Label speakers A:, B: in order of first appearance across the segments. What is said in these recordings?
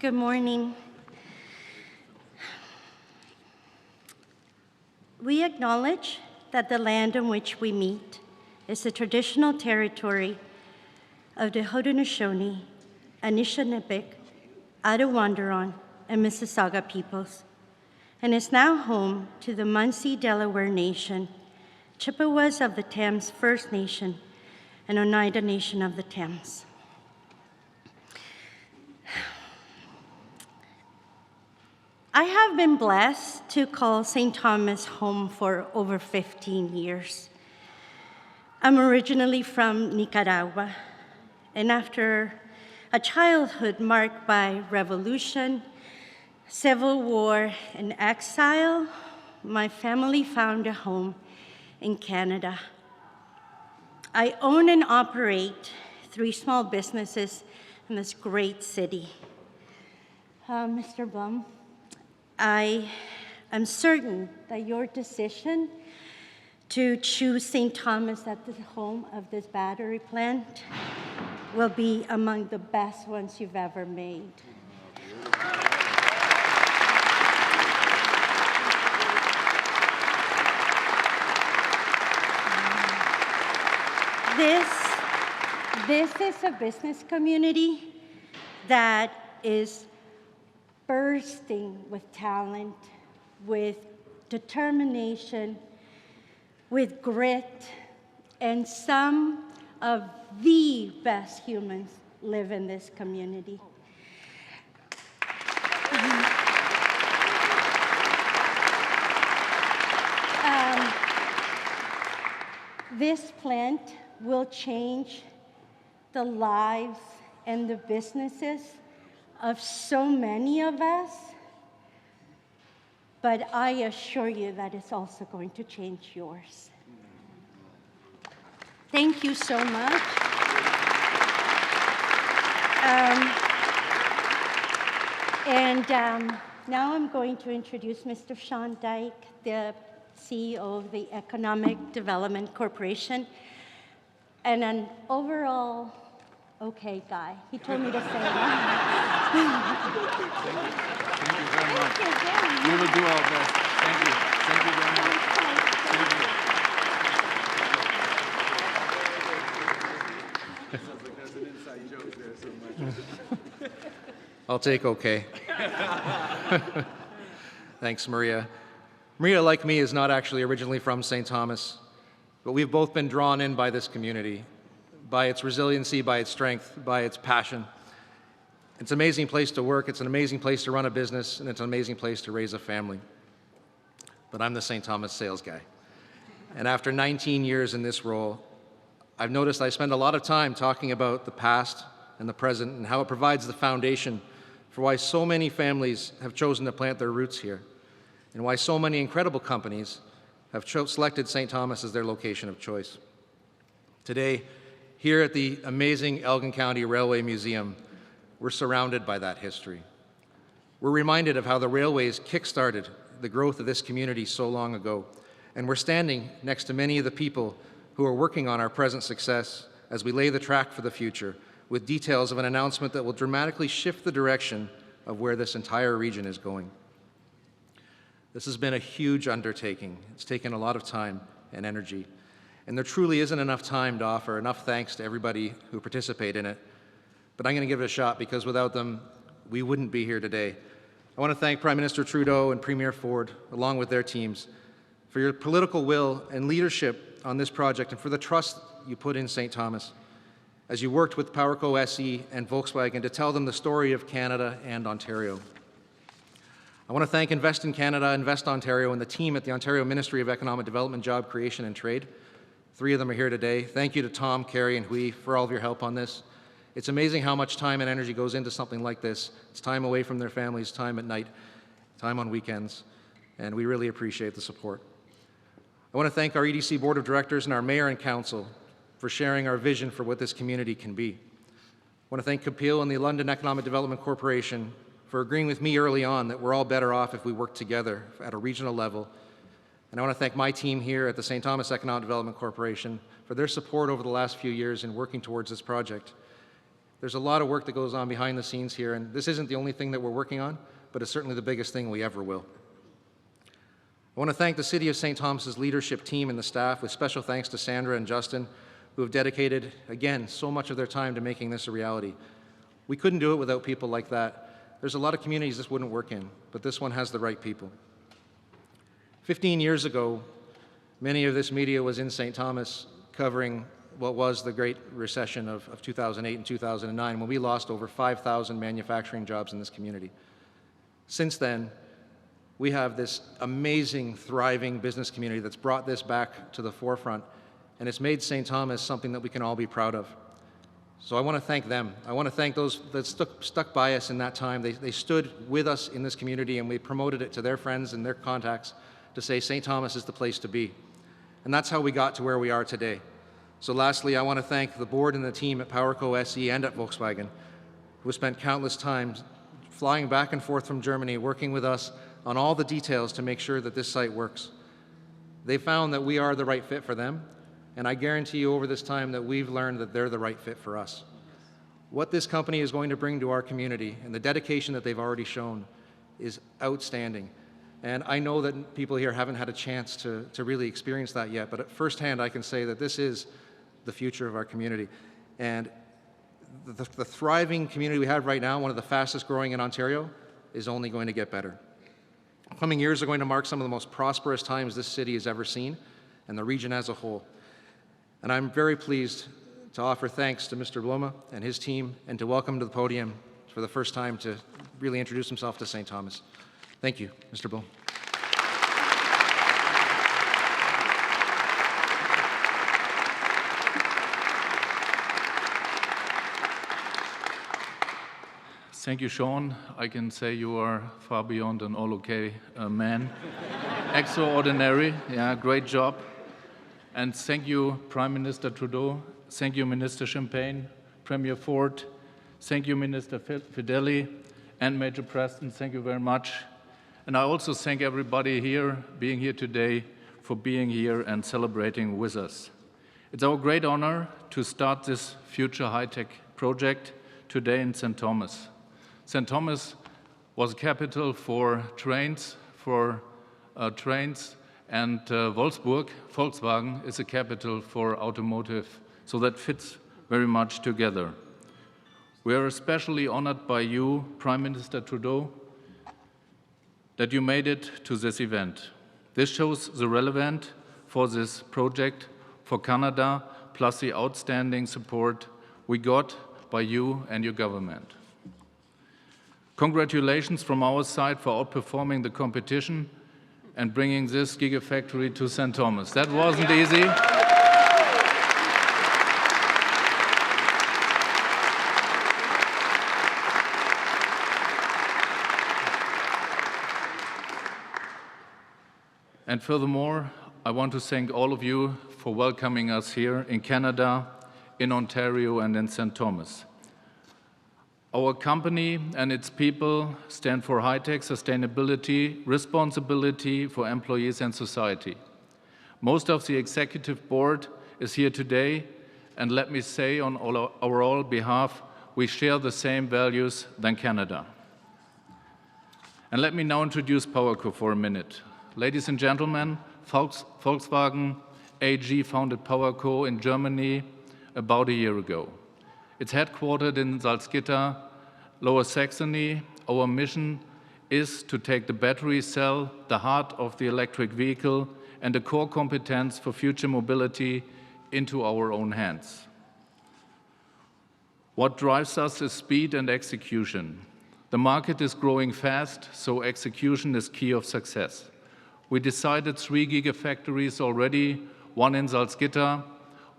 A: Good morning. We acknowledge that the land on which we meet is the traditional territory of the Haudenosaunee, Anishinaabe, Attawandaron, and Mississauga peoples, and is now home to the Munsee Delaware Nation, Chippewas of the Thames First Nation, and Oneida Nation of the Thames. I have been blessed to call St. Thomas home for over 15 years. I'm originally from Nicaragua, and after a childhood marked by revolution, civil war, and exile, my family found a home in Canada. I own and operate 3 small businesses in this great city. Mr. Blum, I am certain that your decision to choose St. Thomas as the home of this battery plant will be among the best ones you've ever made. This is a business community that is bursting with talent, with determination, with grit, and some of the best humans live in this community. This plant will change the lives and the businesses of so many of us, but I assure you that it's also going to change yours. Thank you so much. Now I'm going to introduce Mr. Sean Dyke, the CEO of the Economic Development Corporation, and an overall okay guy. He told me to say that.
B: Thank you very much. We will do our best. Thank you. Thank you very much. Sounds like there's an inside joke there somewhere.
C: I'll take okay. Thanks, Maria. Maria, like me, is not actually originally from St. Thomas, but we've both been drawn in by this community, by its resiliency, by its strength, by its passion. It's an amazing place to work, it's an amazing place to run a business, and it's an amazing place to raise a family. But I'm the St. Thomas sales guy. And after 19 years in this role, I've noticed I spend a lot of time talking about the past and the present and how it provides the foundation for why so many families have chosen to plant their roots here, and why so many incredible companies have selected St. Thomas as their location of choice. Today, here at the amazing Elgin County Railway Museum, we're surrounded by that history. We're reminded of how the railways kick-started the growth of this community so long ago, and we're standing next to many of the people who are working on our present success as we lay the track for the future, with details of an announcement that will dramatically shift the direction of where this entire region is going. This has been a huge undertaking. It's taken a lot of time and energy, and there truly isn't enough time to offer enough thanks to everybody who participate in it. But I'm going to give it a shot, because without them, we wouldn't be here today. I want to thank Prime Minister Trudeau and Premier Ford, along with their teams, for your political will and leadership on this project, and for the trust you put in St. Thomas as you worked with PowerCo SE and Volkswagen to tell them the story of Canada and Ontario. I want to thank Invest in Canada, Invest Ontario, and the team at the Ontario Ministry of Economic Development, Job Creation and Trade. 3 of them are here today. Thank you to Tom, Carrie, and Hui for all of your help on this. It's amazing how much time and energy goes into something like this. It's time away from their families, time at night, time on weekends, and we really appreciate the support. I want to thank our EDC Board of Directors and our Mayor and Council for sharing our vision for what this community can be. I want to thank Kapil and the London Economic Development Corporation for agreeing with me early on that we're all better off if we work together at a regional level. And I want to thank my team here at the St. Thomas Economic Development Corporation for their support over the last few years in working towards this project. There's a lot of work that goes on behind the scenes here, and this isn't the only thing that we're working on, but it's certainly the biggest thing we ever will. I want to thank the City of St. Thomas's leadership team and the staff, with special thanks to Sandra and Justin, who have dedicated, again, so much of their time to making this a reality. We couldn't do it without people like that. There's a lot of communities this wouldn't work in, but this one has the right people. 15 years ago, many of this media was in St. Thomas covering what was the Great Recession of 2008 and 2009, when we lost over 5,000 manufacturing jobs in this community. Since then, we have this amazing, thriving business community that's brought this back to the forefront, and it's made St. Thomas something that we can all be proud of. So I want to thank them. I want to thank those that stuck by us in that time. They stood with us in this community, and we promoted it to their friends and their contacts to say St. Thomas is the place to be. And that's how we got to where we are today. So lastly, I want to thank the board and the team at PowerCo SE and at Volkswagen, who have spent countless times flying back and forth from Germany, working with us on all the details to make sure that this site works. They found that we are the right fit for them, and I guarantee you over this time that we've learned that they're the right fit for us. What this company is going to bring to our community and the dedication that they've already shown is outstanding. And I know that people here haven't had a chance to really experience that yet, but at firsthand I can say that this is the future of our community. And the thriving community we have right now, one of the fastest growing in Ontario, is only going to get better. Coming years are going to mark some of the most prosperous times this city has ever seen, and the region as a whole. And I'm very pleased to offer thanks to Mr. Bloma and his team, and to welcome to the podium for the first time to really introduce himself to St. Thomas. Thank you, Mr. Bloma.
D: Thank you, Sean. I can say you are far beyond an all-okay man. Extraordinary, yeah, great job. And thank you, Prime Minister Trudeau. Thank you, Minister Champagne, Premier Ford. Thank you, Minister Fedeli, and Major Preston. Thank you very much. And I also thank everybody here, being here today, for being here and celebrating with us. It's our great honor to start this future high-tech project today in St. Thomas. St. Thomas was a capital for trains, and Wolfsburg, Volkswagen, is a capital for automotive, so that fits very much together. We are especially honored by you, Prime Minister Trudeau, that you made it to this event. This shows the relevance for this project for Canada, plus the outstanding support we got by you and your government. Congratulations from our side for outperforming the competition and bringing this gigafactory to St. Thomas. That wasn't easy. And furthermore, I want to thank all of you for welcoming us here in Canada, in Ontario, and in St. Thomas. Our company and its people stand for high-tech sustainability, responsibility for employees and society. Most of the executive board is here today, and let me say on our all behalf, we share the same values than Canada. And let me now introduce PowerCo for a minute. Ladies and gentlemen, Volkswagen AG founded PowerCo in Germany about a year ago. It's headquartered in Salzgitter, Lower Saxony. Our mission is to take the battery cell, the heart of the electric vehicle, and the core competence for future mobility into our own hands. What drives us is speed and execution. The market is growing fast, so execution is key of success. We decided 3 gigafactories already, 1 in Salzgitter,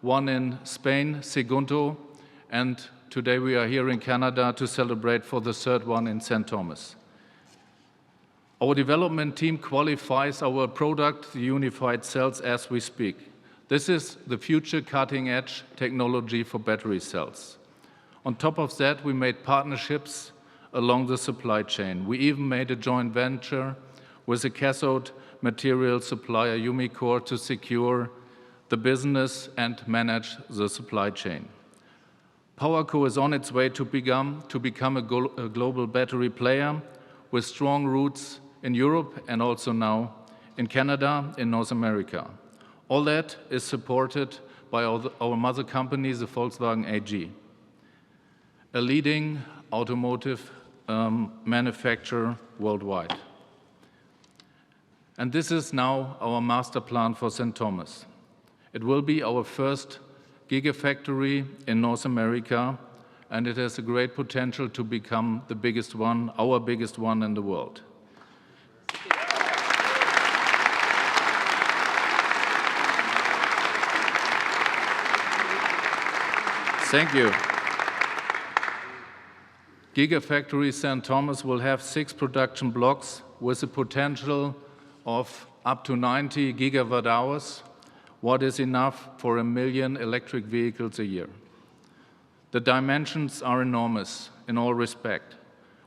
D: 1 in Spain, Segundo, and today we are here in Canada to celebrate for the 3rd one in St. Thomas. Our development team qualifies our product, the unified cells, as we speak. This is the future cutting-edge technology for battery cells. On top of that, we made partnerships along the supply chain. We even made a joint venture with a cathode material supplier, Umicore, to secure the business and manage the supply chain. PowerCo is on its way to become a global battery player with strong roots in Europe and also now in Canada, in North America. All that is supported by our mother company, the Volkswagen AG, a leading automotive manufacturer worldwide. And this is now our master plan for St. Thomas. It will be our first gigafactory in North America, and it has a great potential to become the biggest one, our biggest one in the world. Thank you. Gigafactory St. Thomas will have 6 production blocks with a potential of up to 90 gigawatt hours, what is enough for 1 million electric vehicles a year. The dimensions are enormous in all respect.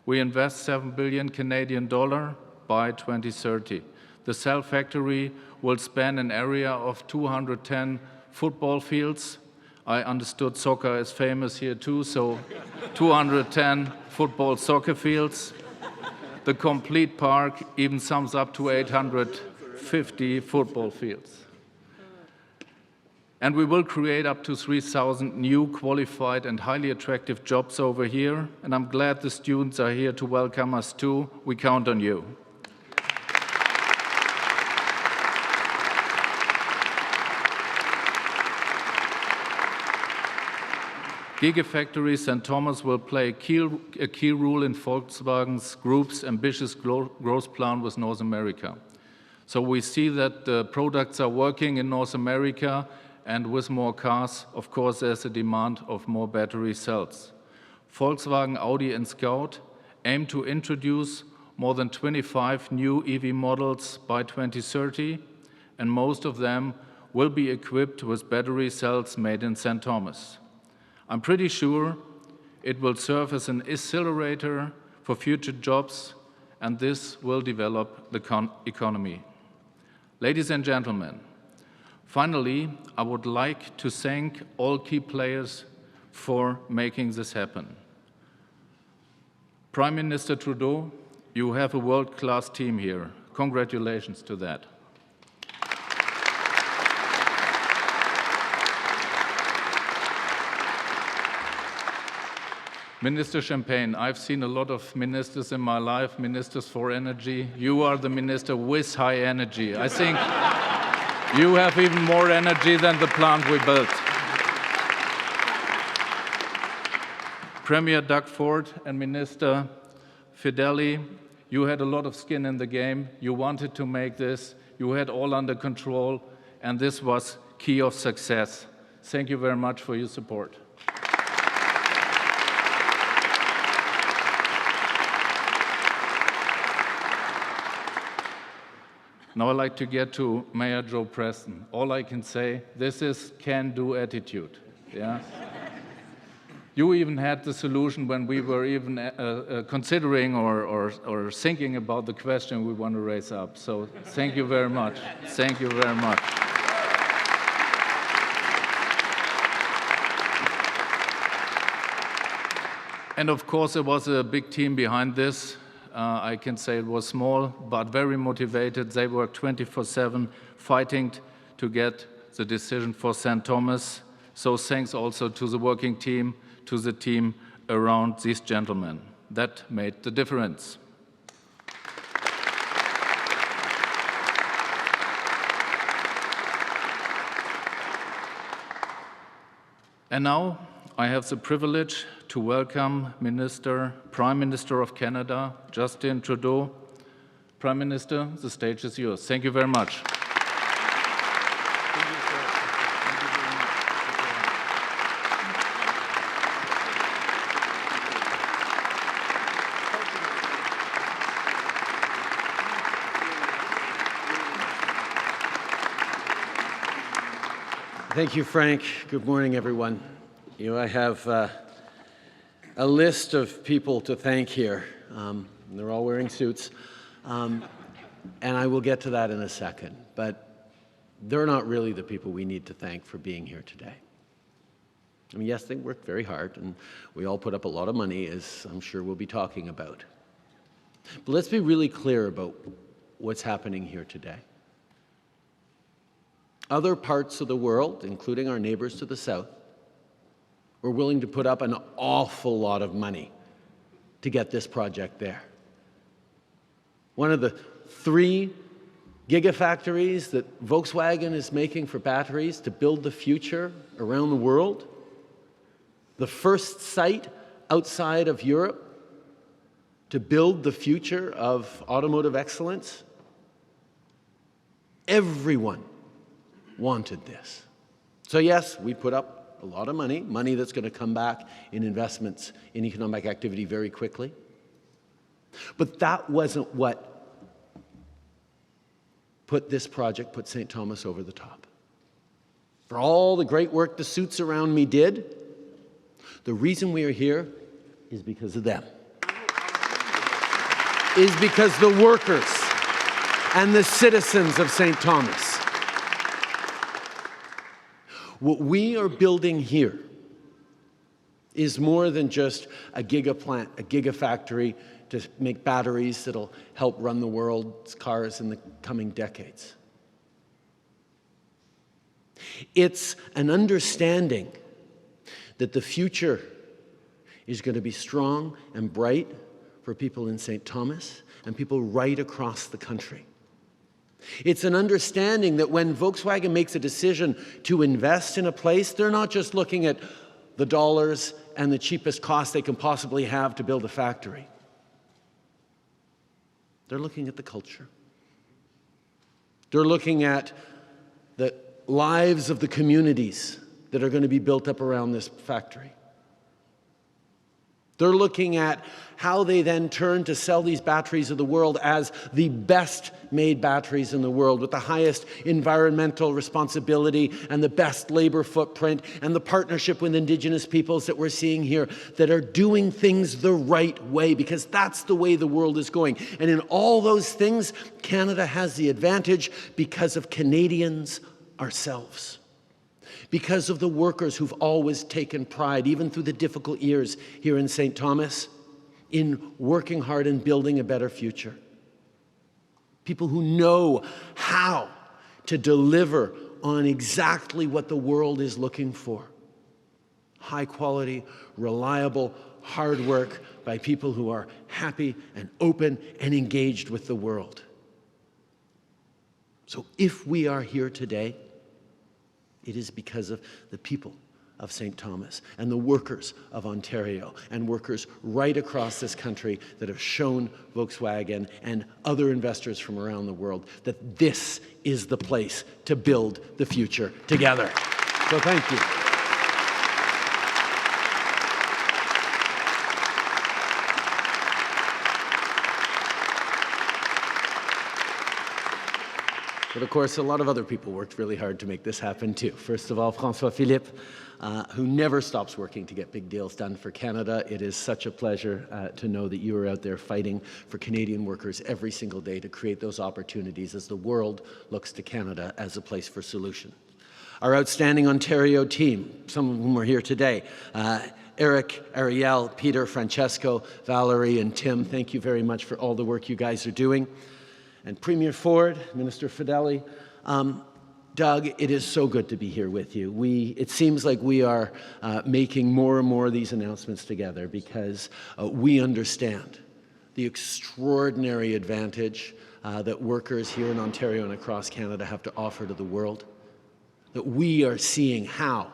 D: We invest 7 billion Canadian dollar by 2030. The cell factory will span an area of 210 football fields. I understood soccer is famous here too, so 210 football soccer fields. The complete park even sums up to 850 football fields. And we will create up to 3,000 new qualified and highly attractive jobs over here, and I'm glad the students are here to welcome us too. We count on you. Gigafactory St. Thomas will play a key role in Volkswagen Group's ambitious growth plan with North America. So we see that the products are working in North America, and with more cars, of course, there's a demand of more battery cells. Volkswagen, Audi, and Scout aim to introduce more than 25 new EV models by 2030, and most of them will be equipped with battery cells made in St. Thomas. I'm pretty sure it will serve as an accelerator for future jobs, and this will develop the economy. Ladies and gentlemen, finally, I would like to thank all key players for making this happen. Prime Minister Trudeau, you have a world-class team here. Congratulations to that. Minister Champagne, I've seen a lot of ministers in my life, ministers for energy. You are the minister with high energy. I think you have even more energy than the plant we built. Premier Doug Ford and Minister Fedeli, you had a lot of skin in the game. You wanted to make this. You had all under control, and this was key of success. Thank you very much for your support. Now I'd like to get to Mayor Joe Preston. All I can say, this is can-do attitude. Yeah? You even had the solution when we were even considering or thinking about the question we want to raise up. So thank you very much. Thank you very much. And of course, there was a big team behind this. I can say it was small, but very motivated. They worked 24/7, fighting to get the decision for St. Thomas. So thanks also to the working team, to the team around these gentlemen. That made the difference. And now I have the privilege to welcome Prime Minister of Canada, Justin Trudeau. Prime Minister, the stage is yours. Thank you very much.
E: Thank you, Frank. Good morning, everyone. You know, I have a list of people to thank here. They're all wearing suits. And I will get to that in a second. But they're not really the people we need to thank for being here today. I mean, yes, they worked very hard, and we all put up a lot of money, as I'm sure we'll be talking about. But let's be really clear about what's happening here today. Other parts of the world, including our neighbors to the south, were willing to put up an awful lot of money to get this project there. One of the 3 gigafactories that Volkswagen is making for batteries to build the future around the world, the first site outside of Europe to build the future of automotive excellence. Everyone wanted this. So yes, we put up a lot of money that's going to come back in investments in economic activity very quickly. But that wasn't what put St. Thomas over the top. For all the great work the suits around me did, the reason we are here is because of them. Is because the workers and the citizens of St. Thomas. What we are building here is more than just a gigaplant, a gigafactory to make batteries that'll help run the world's cars in the coming decades. It's an understanding that the future is going to be strong and bright for people in St. Thomas and people right across the country. It's an understanding that when Volkswagen makes a decision to invest in a place, they're not just looking at the dollars and the cheapest cost they can possibly have to build a factory. They're looking at the culture. They're looking at the lives of the communities that are going to be built up around this factory. They're looking at how they then turn to sell these batteries of the world as the best made batteries in the world with the highest environmental responsibility and the best labor footprint and the partnership with Indigenous peoples that we're seeing here that are doing things the right way, because that's the way the world is going. And in all those things, Canada has the advantage because of Canadians ourselves. Because of the workers who've always taken pride, even through the difficult years here in St. Thomas, in working hard and building a better future. People who know how to deliver on exactly what the world is looking for. High quality, reliable, hard work by people who are happy and open and engaged with the world. So if we are here today, it is because of the people of St. Thomas and the workers of Ontario and workers right across this country that have shown Volkswagen and other investors from around the world that this is the place to build the future together. So thank you. But of course, a lot of other people worked really hard to make this happen too. First of all, François-Philippe, who never stops working to get big deals done for Canada. It is such a pleasure to know that you are out there fighting for Canadian workers every single day to create those opportunities as the world looks to Canada as a place for solution. Our outstanding Ontario team, some of whom are here today, Eric, Ariel, Peter, Francesco, Valerie, and Tim, thank you very much for all the work you guys are doing. And Premier Ford, Minister Fedeli, Doug, it is so good to be here with you. It seems like we are making more and more of these announcements together because we understand the extraordinary advantage that workers here in Ontario and across Canada have to offer to the world. That we are seeing how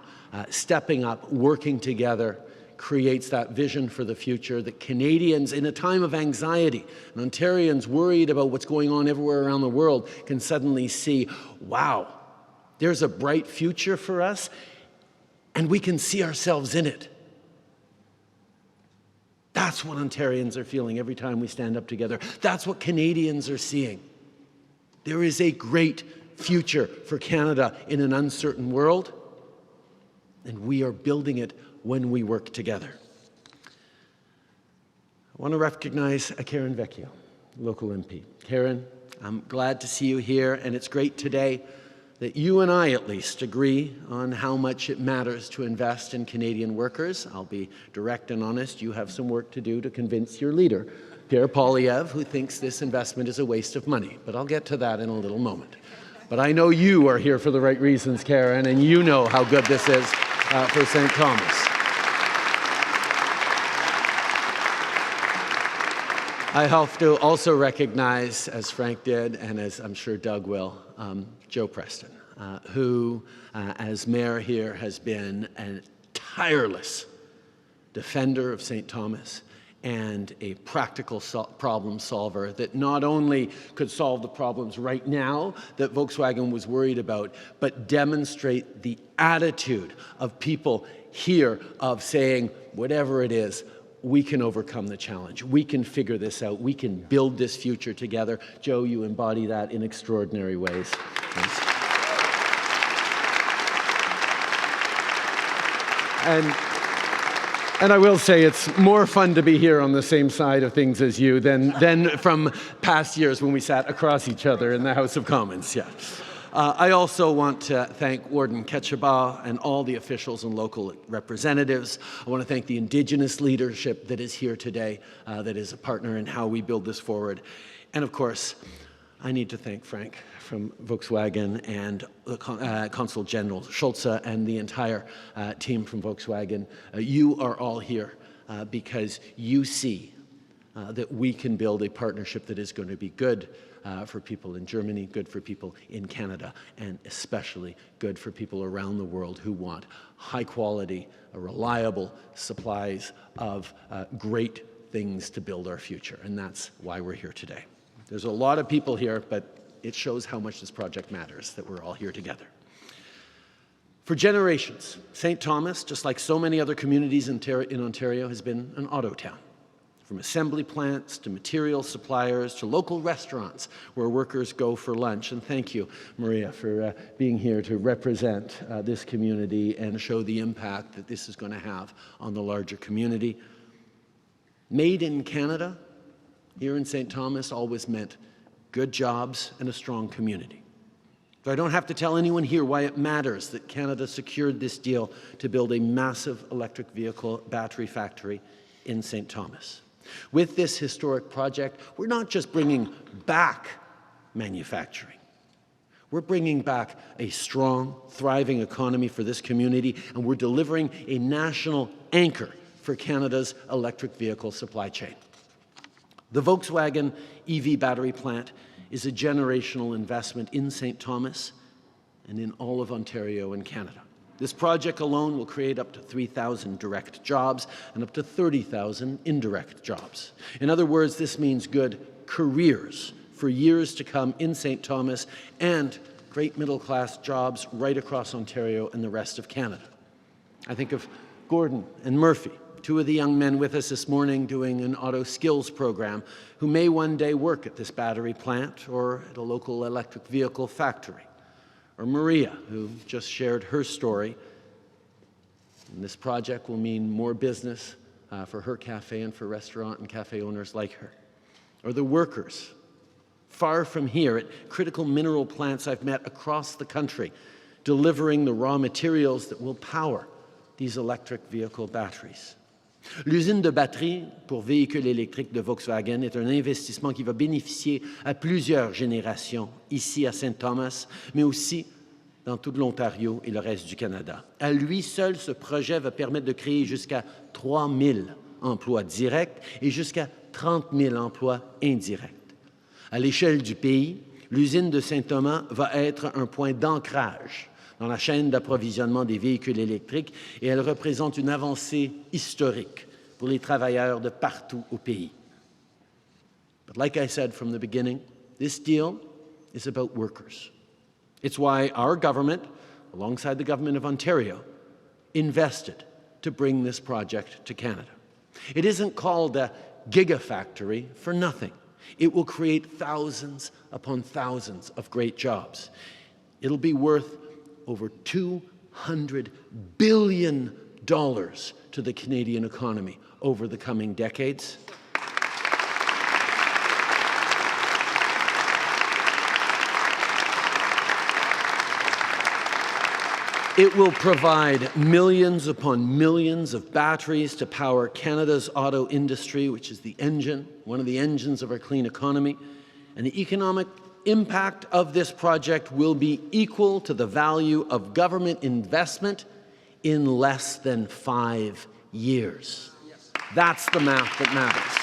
E: stepping up, working together, creates that vision for the future that Canadians, in a time of anxiety, and Ontarians worried about what's going on everywhere around the world, can suddenly see, wow, there's a bright future for us, and we can see ourselves in it. That's what Ontarians are feeling every time we stand up together. That's what Canadians are seeing. There is a great future for Canada in an uncertain world, and we are building it when we work together. I want to recognize Karen Vecchio, local MP. Karen, I'm glad to see you here, and it's great today that you and I at least agree on how much it matters to invest in Canadian workers. I'll be direct and honest, you have some work to do to convince your leader, Pierre Poilievre, who thinks this investment is a waste of money. But I'll get to that in a little moment. But I know you are here for the right reasons, Karen, and you know how good this is for St. Thomas. I have to also recognize, as Frank did, and as I'm sure Doug will, Joe Preston, who, as mayor here, has been a tireless defender of St. Thomas and a practical problem solver that not only could solve the problems right now that Volkswagen was worried about, but demonstrate the attitude of people here of saying, whatever it is, we can overcome the challenge. We can figure this out. We can build this future together. Joe, you embody that in extraordinary ways. Thanks. And I will say it's more fun to be here on the same side of things as you than from past years when we sat across each other in the House of Commons. Yeah. I also want to thank Warden Ketchabah and all the officials and local representatives. I want to thank the Indigenous leadership that is here today, that is a partner in how we build this forward. And of course, I need to thank Frank from Volkswagen and Consul General Schulze and the entire team from Volkswagen. You are all here because you see that we can build a partnership that is going to be good for people in Germany, good for people in Canada, and especially good for people around the world who want high quality, reliable supplies of great things to build our future. And that's why we're here today. There's a lot of people here, but it shows how much this project matters that we're all here together. For generations, St. Thomas, just like so many other communities in Ontario, has been an auto town. From assembly plants to material suppliers to local restaurants where workers go for lunch. And thank you, Maria, for being here to represent this community and show the impact that this is going to have on the larger community. Made in Canada, here in St. Thomas, always meant good jobs and a strong community. So I don't have to tell anyone here why it matters that Canada secured this deal to build a massive electric vehicle battery factory in St. Thomas. With this historic project, we're not just bringing back manufacturing. We're bringing back a strong, thriving economy for this community, and we're delivering a national anchor for Canada's electric vehicle supply chain. The Volkswagen EV battery plant is a generational investment in St. Thomas and in all of Ontario and Canada. This project alone will create up to 3,000 direct jobs and up to 30,000 indirect jobs. In other words, this means good careers for years to come in St. Thomas and great middle-class jobs right across Ontario and the rest of Canada. I think of Gordon and Murphy, two of the young men with us this morning doing an auto skills program who may one day work at this battery plant or at a local electric vehicle factory. Or Maria, who just shared her story. And this project will mean more business for her cafe and for restaurant and cafe owners like her. Or the workers, far from here at critical mineral plants I've met across the country, delivering the raw materials that will power these electric vehicle batteries. L'usine de batterie pour véhicules électriques de Volkswagen est un investissement qui va bénéficier à plusieurs générations ici à St. Thomas, mais aussi dans tout l'Ontario et le reste du Canada. À lui seul, ce projet va permettre de créer jusqu'à 3 000 emplois directs et jusqu'à 30 000 emplois indirects. À l'échelle du pays, l'usine de Saint-Thomas va être un point d'ancrage dans la chaîne d'approvisionnement des véhicules électriques et elle représente une avancée historique pour les travailleurs de partout au pays. But like I said from the beginning, this deal is about workers. It's why our government, alongside the government of Ontario, invested to bring this project to Canada. It isn't called a gigafactory for nothing. It will create thousands upon thousands of great jobs. It'll be worth over $200 billion to the Canadian economy over the coming decades. It will provide millions upon millions of batteries to power Canada's auto industry, which is the engine, one of the engines of our clean economy. And the economic impact of this project will be equal to the value of government investment in less than 5 years. That's the math that matters.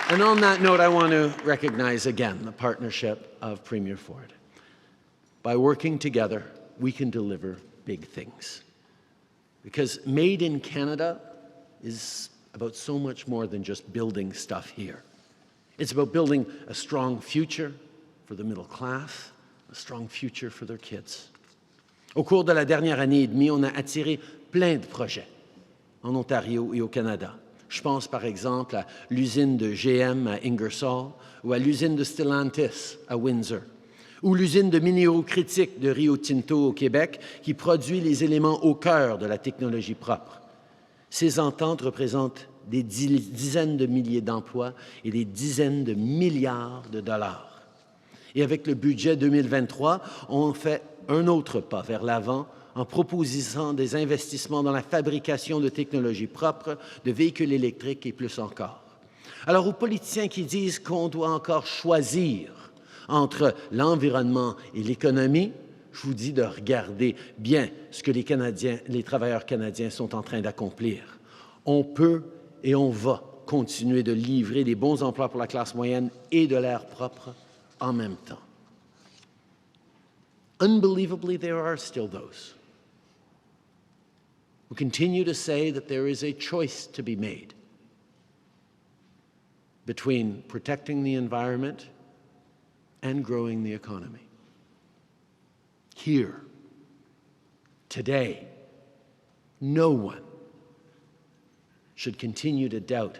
E: And on that note, I want to recognize again the partnership of Premier Ford. By working together, we can deliver big things. Because Made in Canada is about so much more than just building stuff here. It's about building a strong future for the middle class, a strong future for their kids. Au cours de la dernière année et demie, on a attiré plein de projets en Ontario et au Canada. Je pense par exemple à l'usine de GM à Ingersoll ou à l'usine de Stellantis à Windsor ou l'usine de minéraux critiques de Rio Tinto au Québec qui produit les éléments au cœur de la technologie propre. Ces ententes représentent des dizaines de milliers d'emplois et des dizaines de milliards de dollars. Et avec le budget 2023, on fait un autre pas vers l'avant en proposant des investissements dans la fabrication de technologies propres, de véhicules électriques et plus encore. Alors aux politiciens qui disent qu'on doit encore choisir entre l'environnement et l'économie, je vous dis de regarder bien ce que les travailleurs canadiens sont en train d'accomplir. On peut et on va continuer de livrer des bons emplois pour la classe moyenne et de l'air propre en même temps. Unbelievably, there are still those who continue to say that there is a choice to be made between protecting the environment and growing the economy. Here, today, no one should continue to doubt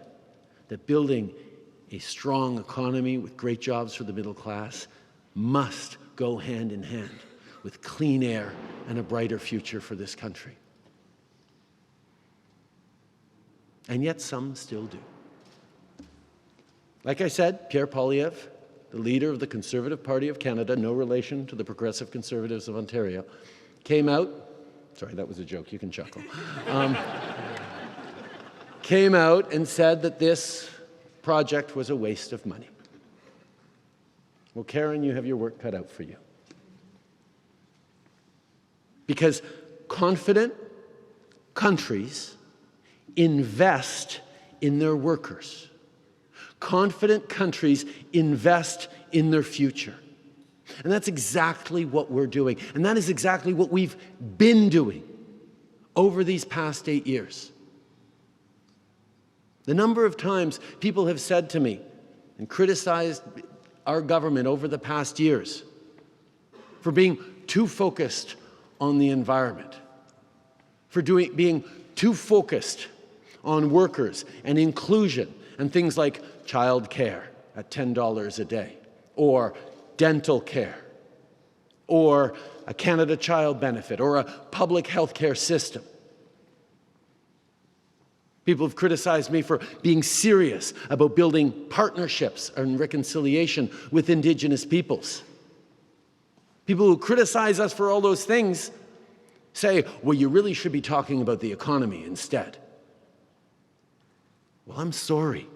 E: that building a strong economy with great jobs for the middle class must go hand in hand with clean air and a brighter future for this country. And yet some still do. Like I said, Pierre Poilievre, the leader of the Conservative Party of Canada, no relation to the Progressive Conservatives of Ontario, came out, sorry, that was a joke, you can chuckle, came out and said that this project was a waste of money. Well, Karen, you have your work cut out for you. Because confident countries invest in their workers. Confident countries invest in their future. And that's exactly what we're doing. And that is exactly what we've been doing over these past 8 years. The number of times people have said to me and criticized our government over the past years for being too focused on the environment, for being too focused on workers and inclusion and things like child care at $10 a day, or dental care, or a Canada Child Benefit, or a public health care system. People have criticized me for being serious about building partnerships and reconciliation with Indigenous peoples. People who criticize us for all those things say, well, you really should be talking about the economy instead. Well, I'm sorry.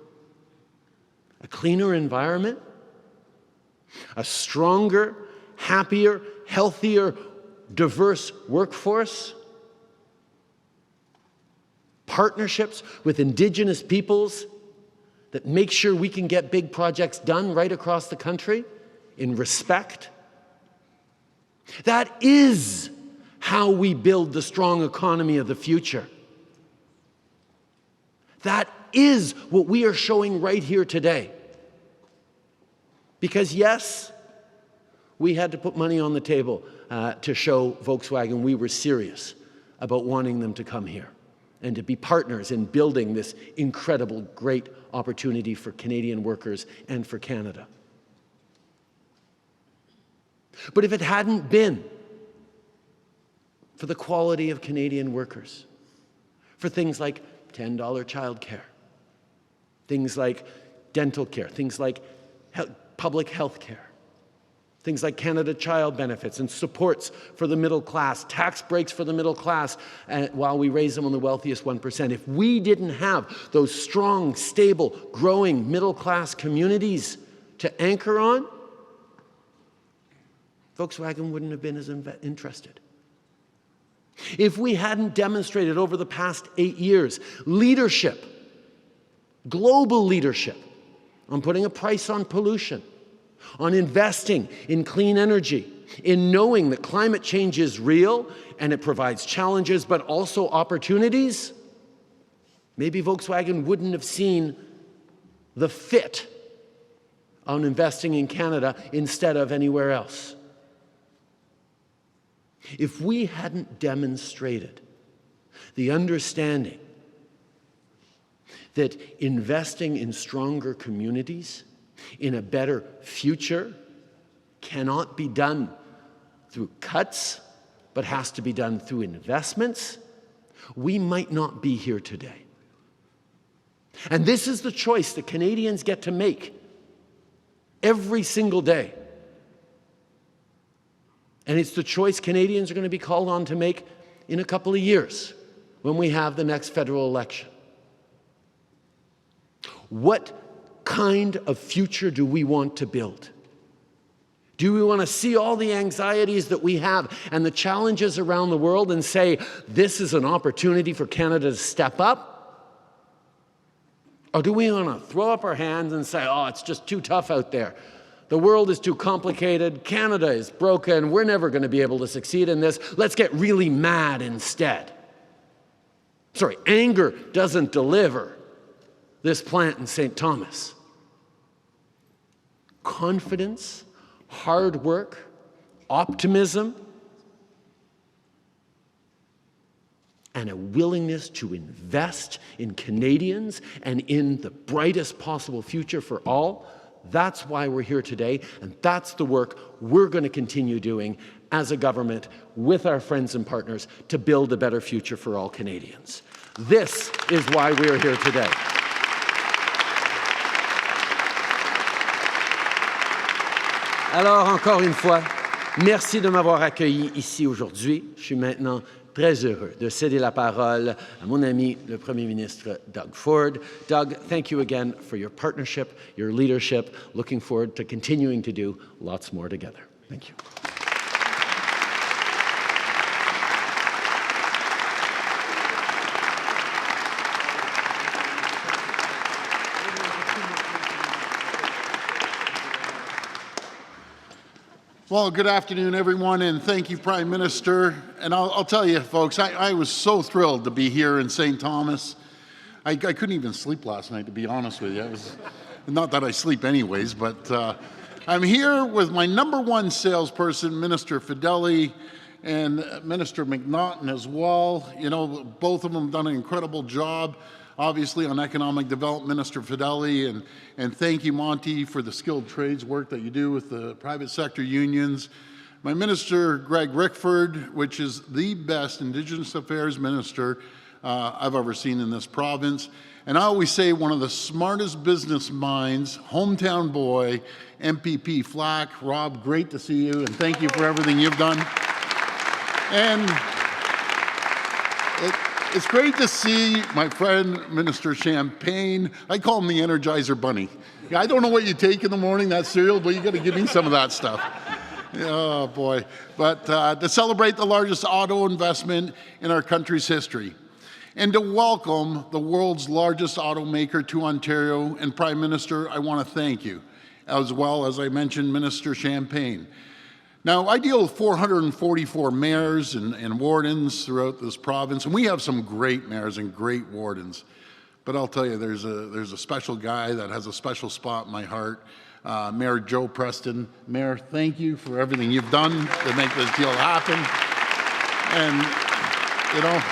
E: A cleaner environment, a stronger, happier, healthier, diverse workforce, partnerships with Indigenous peoples that make sure we can get big projects done right across the country in respect. That is how we build the strong economy of the future. That is what we are showing right here today. Because yes, we had to put money on the table to show Volkswagen we were serious about wanting them to come here and to be partners in building this incredible, great opportunity for Canadian workers and for Canada. But if it hadn't been for the quality of Canadian workers, for things like $10 childcare, things like dental care, things like public health care, things like Canada Child benefits and supports for the middle class, tax breaks for the middle class, while we raise them on the wealthiest 1%. If we didn't have those strong, stable, growing middle class communities to anchor on, Volkswagen wouldn't have been as interested. If we hadn't demonstrated over the past 8 years leadership, global leadership, on putting a price on pollution, on investing in clean energy, in knowing that climate change is real and it provides challenges but also opportunities, maybe Volkswagen wouldn't have seen the fit on investing in Canada instead of anywhere else. If we hadn't demonstrated the understanding that investing in stronger communities, in a better future, cannot be done through cuts, but has to be done through investments, we might not be here today. And this is the choice that Canadians get to make every single day. And it's the choice Canadians are going to be called on to make in a couple of years when we have the next federal election. What kind of future do we want to build? Do we want to see all the anxieties that we have and the challenges around the world and say, this is an opportunity for Canada to step up? Or do we want to throw up our hands and say, oh, it's just too tough out there? The world is too complicated. Canada is broken. We're never going to be able to succeed in this. Let's get really mad instead. Sorry, anger doesn't deliver this plant in St. Thomas. Confidence, hard work, optimism, and a willingness to invest in Canadians and in the brightest possible future for all. That's why we're here today, and that's the work we're going to continue doing as a government with our friends and partners to build a better future for all Canadians. This is why we are here today. Alors, encore une fois, merci de m'avoir accueilli ici aujourd'hui. Je suis maintenant très heureux de céder la parole à mon ami, le Premier ministre Doug Ford. Doug, thank you again for your partnership, your leadership. Looking forward to continuing to do lots more together. Thank you.
F: Well, good afternoon, everyone, and thank you, Prime Minister. And I'll tell you, folks, I was so thrilled to be here in St. Thomas. I couldn't even sleep last night, to be honest with you. It was, not that I sleep anyways, but I'm here with my #1 salesperson, Minister Fedeli, and Minister McNaughton as well. You know, both of them done an incredible job, obviously, on economic development, Minister Fedeli, and thank you, Monty, for the skilled trades work that you do with the private sector unions. My Minister, Greg Rickford, which is the best Indigenous Affairs Minister I've ever seen in this province. And I always say one of the smartest business minds, hometown boy, MPP Flack. Rob, great to see you, and thank you for everything you've done. And it's great to see my friend, Minister Champagne. I call him the Energizer Bunny. I don't know what you take in the morning, that cereal, but you got to give me some of that stuff. Oh, boy. But to celebrate the largest auto investment in our country's history, and to welcome the world's largest automaker to Ontario, and Prime Minister, I want to thank you, as well as I mentioned, Minister Champagne. Now, I deal with 444 mayors and wardens throughout this province, and we have some great mayors and great wardens. But I'll tell you, there's a special guy that has a special spot in my heart, Mayor Joe Preston. Mayor, thank you for everything you've done to make this deal happen. And, you know,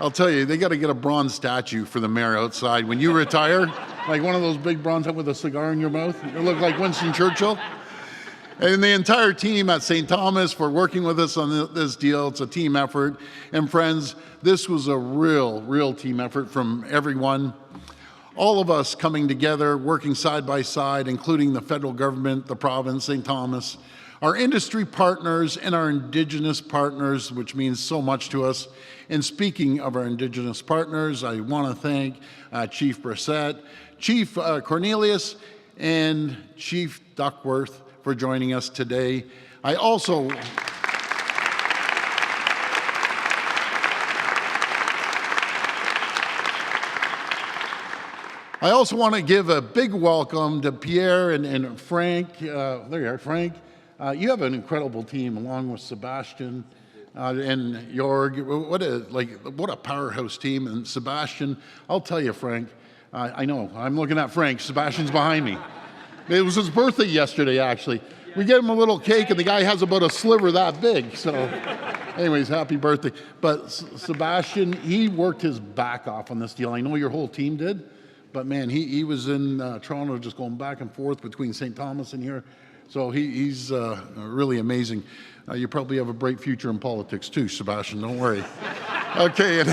F: I'll tell you, they got to get a bronze statue for the mayor outside. When you retire, like one of those big bronze with a cigar in your mouth, you look like Winston Churchill. And the entire team at St. Thomas for working with us on this deal. It's a team effort. And friends, this was a real team effort from everyone. all of us coming together, working side by side, including the federal government, the province, St. Thomas, our industry partners and our Indigenous partners, which means so much to us. And speaking of our Indigenous partners, I want to thank Chief Brissett, Chief Cornelius, and Chief Duckworth for joining us today. I also want to give a big welcome to Pierre and Frank. There you are, Frank. You have an incredible team along with Sebastian and Jorg. What a powerhouse team. And Sebastian, I'll tell you, Frank, I know, I'm looking at Frank. Sebastian's behind me. It was his birthday yesterday, actually. We gave him a little cake, and the guy has about a sliver that big. So anyways, happy birthday. But Sebastian, he worked his back off on this deal. I know your whole team did. But man, he was in Toronto just going back and forth between St. Thomas and here. So he's really amazing. You probably have a bright future in politics too, Sebastian, don't worry. Okay, and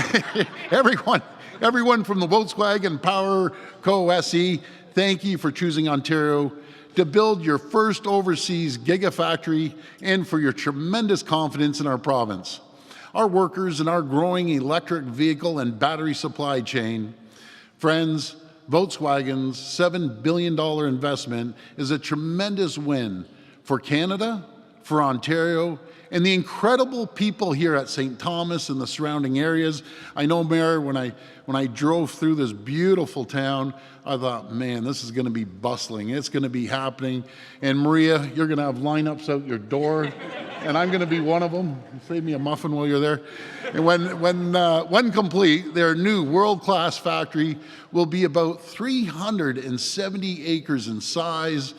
F: everyone from the Volkswagen and PowerCo SE, thank you for choosing Ontario to build your first overseas gigafactory and for your tremendous confidence in our province. Our workers and our growing electric vehicle and battery supply chain. Friends, Volkswagen's $7 billion investment is a tremendous win for Canada, for Ontario, and the incredible people here at St. Thomas and the surrounding areas. I know, Mayor, when I drove through this beautiful town, I thought, man, this is going to be bustling. It's going to be happening. And Maria, you're going to have lineups out your door, and I'm going to be one of them. Save me a muffin while you're there. And when complete, their new world-class factory will be about 370 acres in size.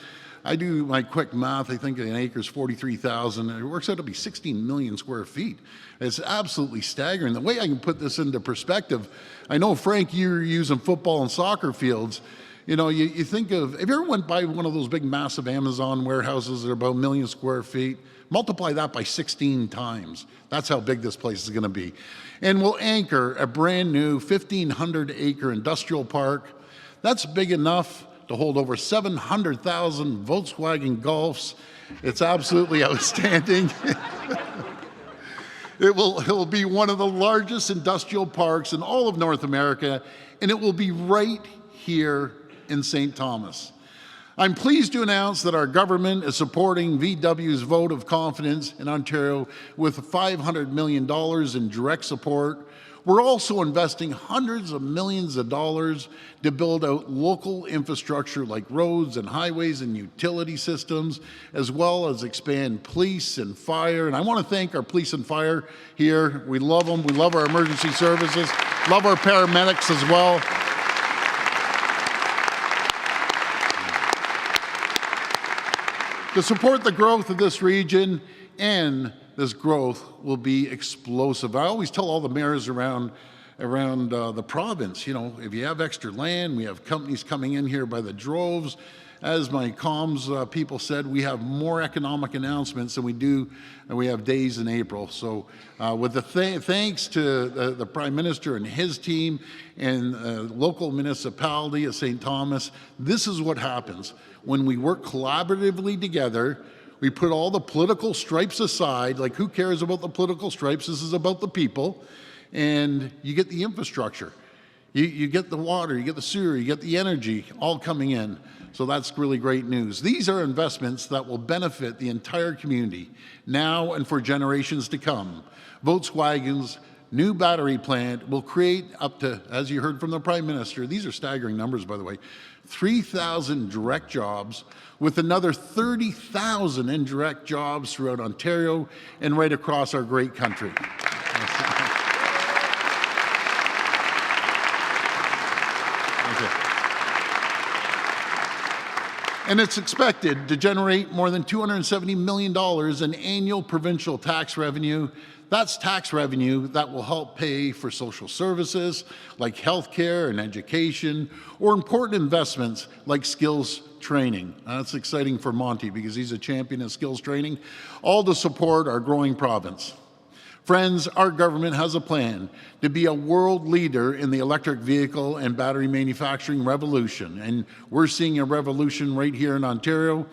F: I do my quick math. I think an acre is 43,000. It works out to be 16 million square feet. It's absolutely staggering. The way I can put this into perspective, I know, Frank, you're using football and soccer fields. You know, you think of, have you ever went by one of those big, massive Amazon warehouses that are about 1 million square feet? Multiply that by 16 times. That's how big this place is going to be. And we'll anchor a brand new 1,500-acre industrial park. That's big enough to hold over 700,000 Volkswagen Golfs. It's absolutely outstanding. It will be one of the largest industrial parks in all of North America, and it will be right here in St. Thomas. I'm pleased to announce that our government is supporting VW's vote of confidence in Ontario with $500 million in direct support. We're also investing hundreds of millions of dollars to build out local infrastructure like roads and highways and utility systems, as well as expand police and fire. And I want to thank our police and fire here. We love them. We love our emergency services, love our paramedics as well. To support the growth of this region, and this growth will be explosive. I always tell all the mayors around the province, you know, if you have extra land, we have companies coming in here by the droves. As my comms people said, we have more economic announcements than we do, and we have days in April. So with the thanks to the Prime Minister and his team and local municipality of St. Thomas, this is what happens. When we work collaboratively together, we put all the political stripes aside, like who cares about the political stripes? This is about the people, and you get the infrastructure. You get the water, you get the sewer, you get the energy all coming in. So that's really great news. These are investments that will benefit the entire community now and for generations to come. Volkswagen's new battery plant will create up to, as you heard from the Prime Minister, these are staggering numbers, by the way, 3,000 direct jobs with another 30,000 indirect jobs throughout Ontario and right across our great country. And it's expected to generate more than $270 million in annual provincial tax revenue. That's tax revenue that will help pay for social services like healthcare and education, or important investments like skills training. That's exciting for Monty because he's a champion of skills training, all to support our growing province. Friends, our government has a plan to be a world leader in the electric vehicle and battery manufacturing revolution. And we're seeing a revolution right here in Ontario.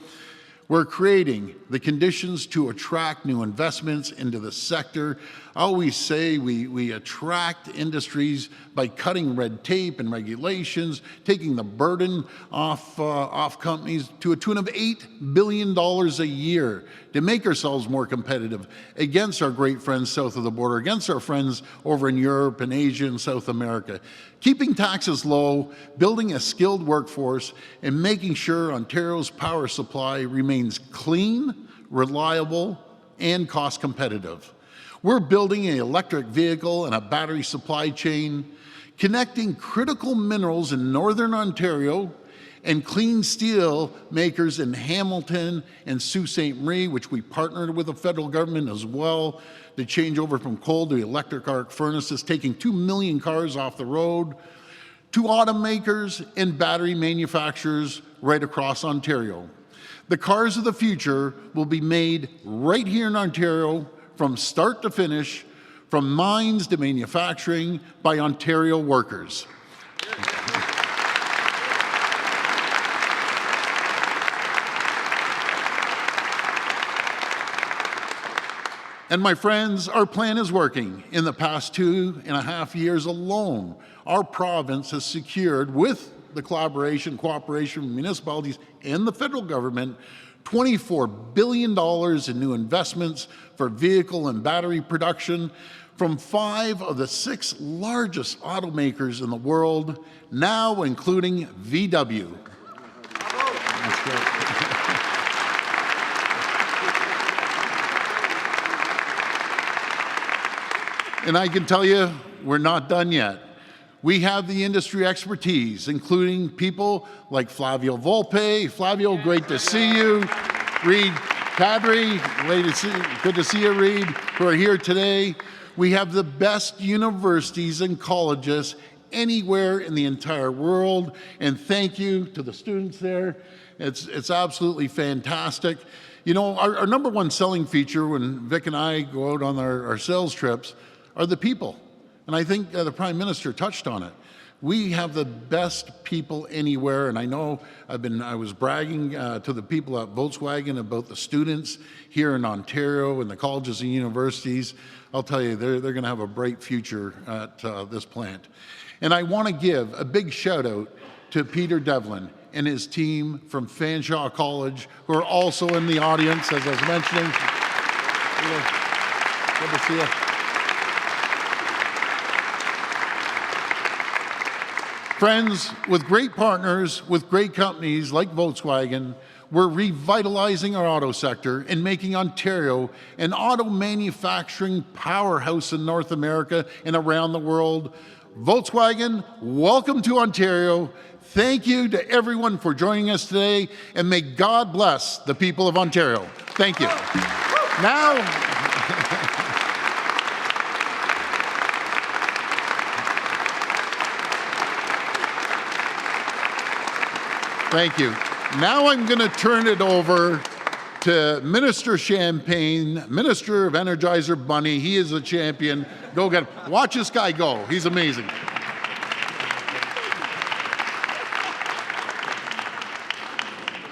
F: We're creating the conditions to attract new investments into the sector. I always say we attract industries by cutting red tape and regulations, taking the burden off companies to a tune of $8 billion a year to make ourselves more competitive against our great friends south of the border, against our friends over in Europe and Asia and South America. Keeping taxes low, building a skilled workforce, and making sure Ontario's power supply remains clean, reliable, and cost competitive. We're building an electric vehicle and a battery supply chain, connecting critical minerals in Northern Ontario and clean steel makers in Hamilton and Sault Ste. Marie, which we partnered with the federal government as well to change over from coal to electric arc furnaces, taking 2 million cars off the road, to automakers and battery manufacturers right across Ontario. The cars of the future will be made right here in Ontario from start to finish, from mines to manufacturing by Ontario workers. And my friends, our plan is working. In the past 2.5 years alone, our province has secured, with the cooperation with municipalities and the federal government, $24 billion in new investments for vehicle and battery production from 5 of the 6 largest automakers in the world, now including VW. That's great. And I can tell you, we're not done yet. We have the industry expertise, including people like Flavio Volpe. Flavio, great to see you. Reed Kadri, good to see you, Reed, who are here today. We have the best universities and colleges anywhere in the entire world. And thank you to the students there. It's absolutely fantastic. You know, our number one selling feature when Vic and I go out on our sales trips are the people. And I think the Prime Minister touched on it. We have the best people anywhere, and I know I was bragging to the people at Volkswagen about the students here in Ontario and the colleges and universities. I'll tell you, they're going to have a bright future at this plant. And I want to give a big shout out to Peter Devlin and his team from Fanshawe College, who are also in the audience, as I was mentioning. Good to see you. Friends, with great partners, with great companies like Volkswagen, we're revitalizing our auto sector and making Ontario an auto manufacturing powerhouse in North America and around the world. Volkswagen, welcome to Ontario. Thank you to everyone for joining us today, and may God bless the people of Ontario. Thank you. Now, thank you. Now I'm going to turn it over to Minister Champagne, Minister of Energizer Bunny. He is a champion. Go get him. Watch this guy go. He's amazing.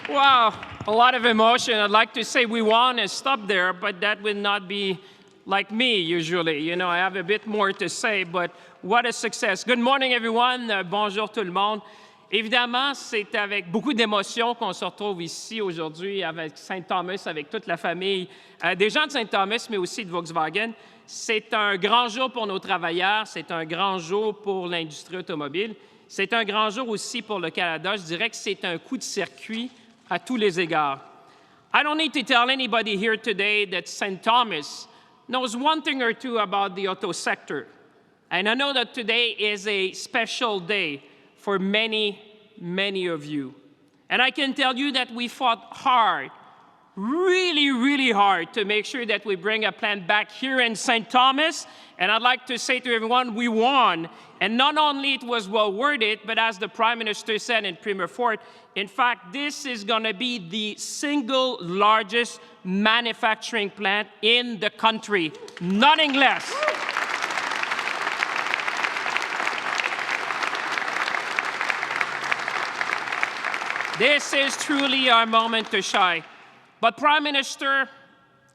G: Wow, a lot of emotion. I'd like to say we want to stop there, but that would not be like me usually. You know, I have a bit more to say, but what a success. Good morning, everyone. Bonjour tout le monde. Évidemment, c'est avec beaucoup d'émotion qu'on se retrouve ici aujourd'hui avec Saint-Thomas, avec toute la famille des gens de Saint-Thomas, mais aussi de Volkswagen. C'est un grand jour pour nos travailleurs, c'est un grand jour pour l'industrie automobile, c'est un grand jour aussi pour le Canada. Je dirais que c'est un coup de circuit à tous les égards. I don't need to tell anybody here today that St. Thomas knows one thing or two about the auto sector. And I know that today is a special day for many, many of you. And I can tell you that we fought hard really, really hard to make sure that we bring a plant back here in St. Thomas. And I'd like to say to everyone, we won. And not only it was well worth it, but as the Prime Minister said in Premier Ford, in fact, this is going to be the single largest manufacturing plant in the country, nothing less. This is truly our moment to shine. But Prime Minister,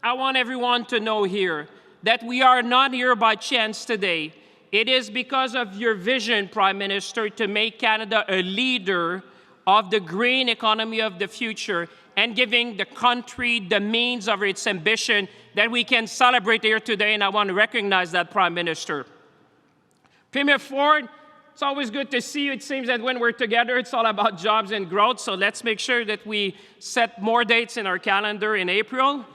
G: I want everyone to know here that we are not here by chance today. It is because of your vision, Prime Minister, to make Canada a leader of the green economy of the future and giving the country the means of its ambition that we can celebrate here today, and I want to recognize that, Prime Minister. Premier Ford, it's always good to see you. It seems that when we're together, it's all about jobs and growth, so let's make sure that we set more dates in our calendar in April.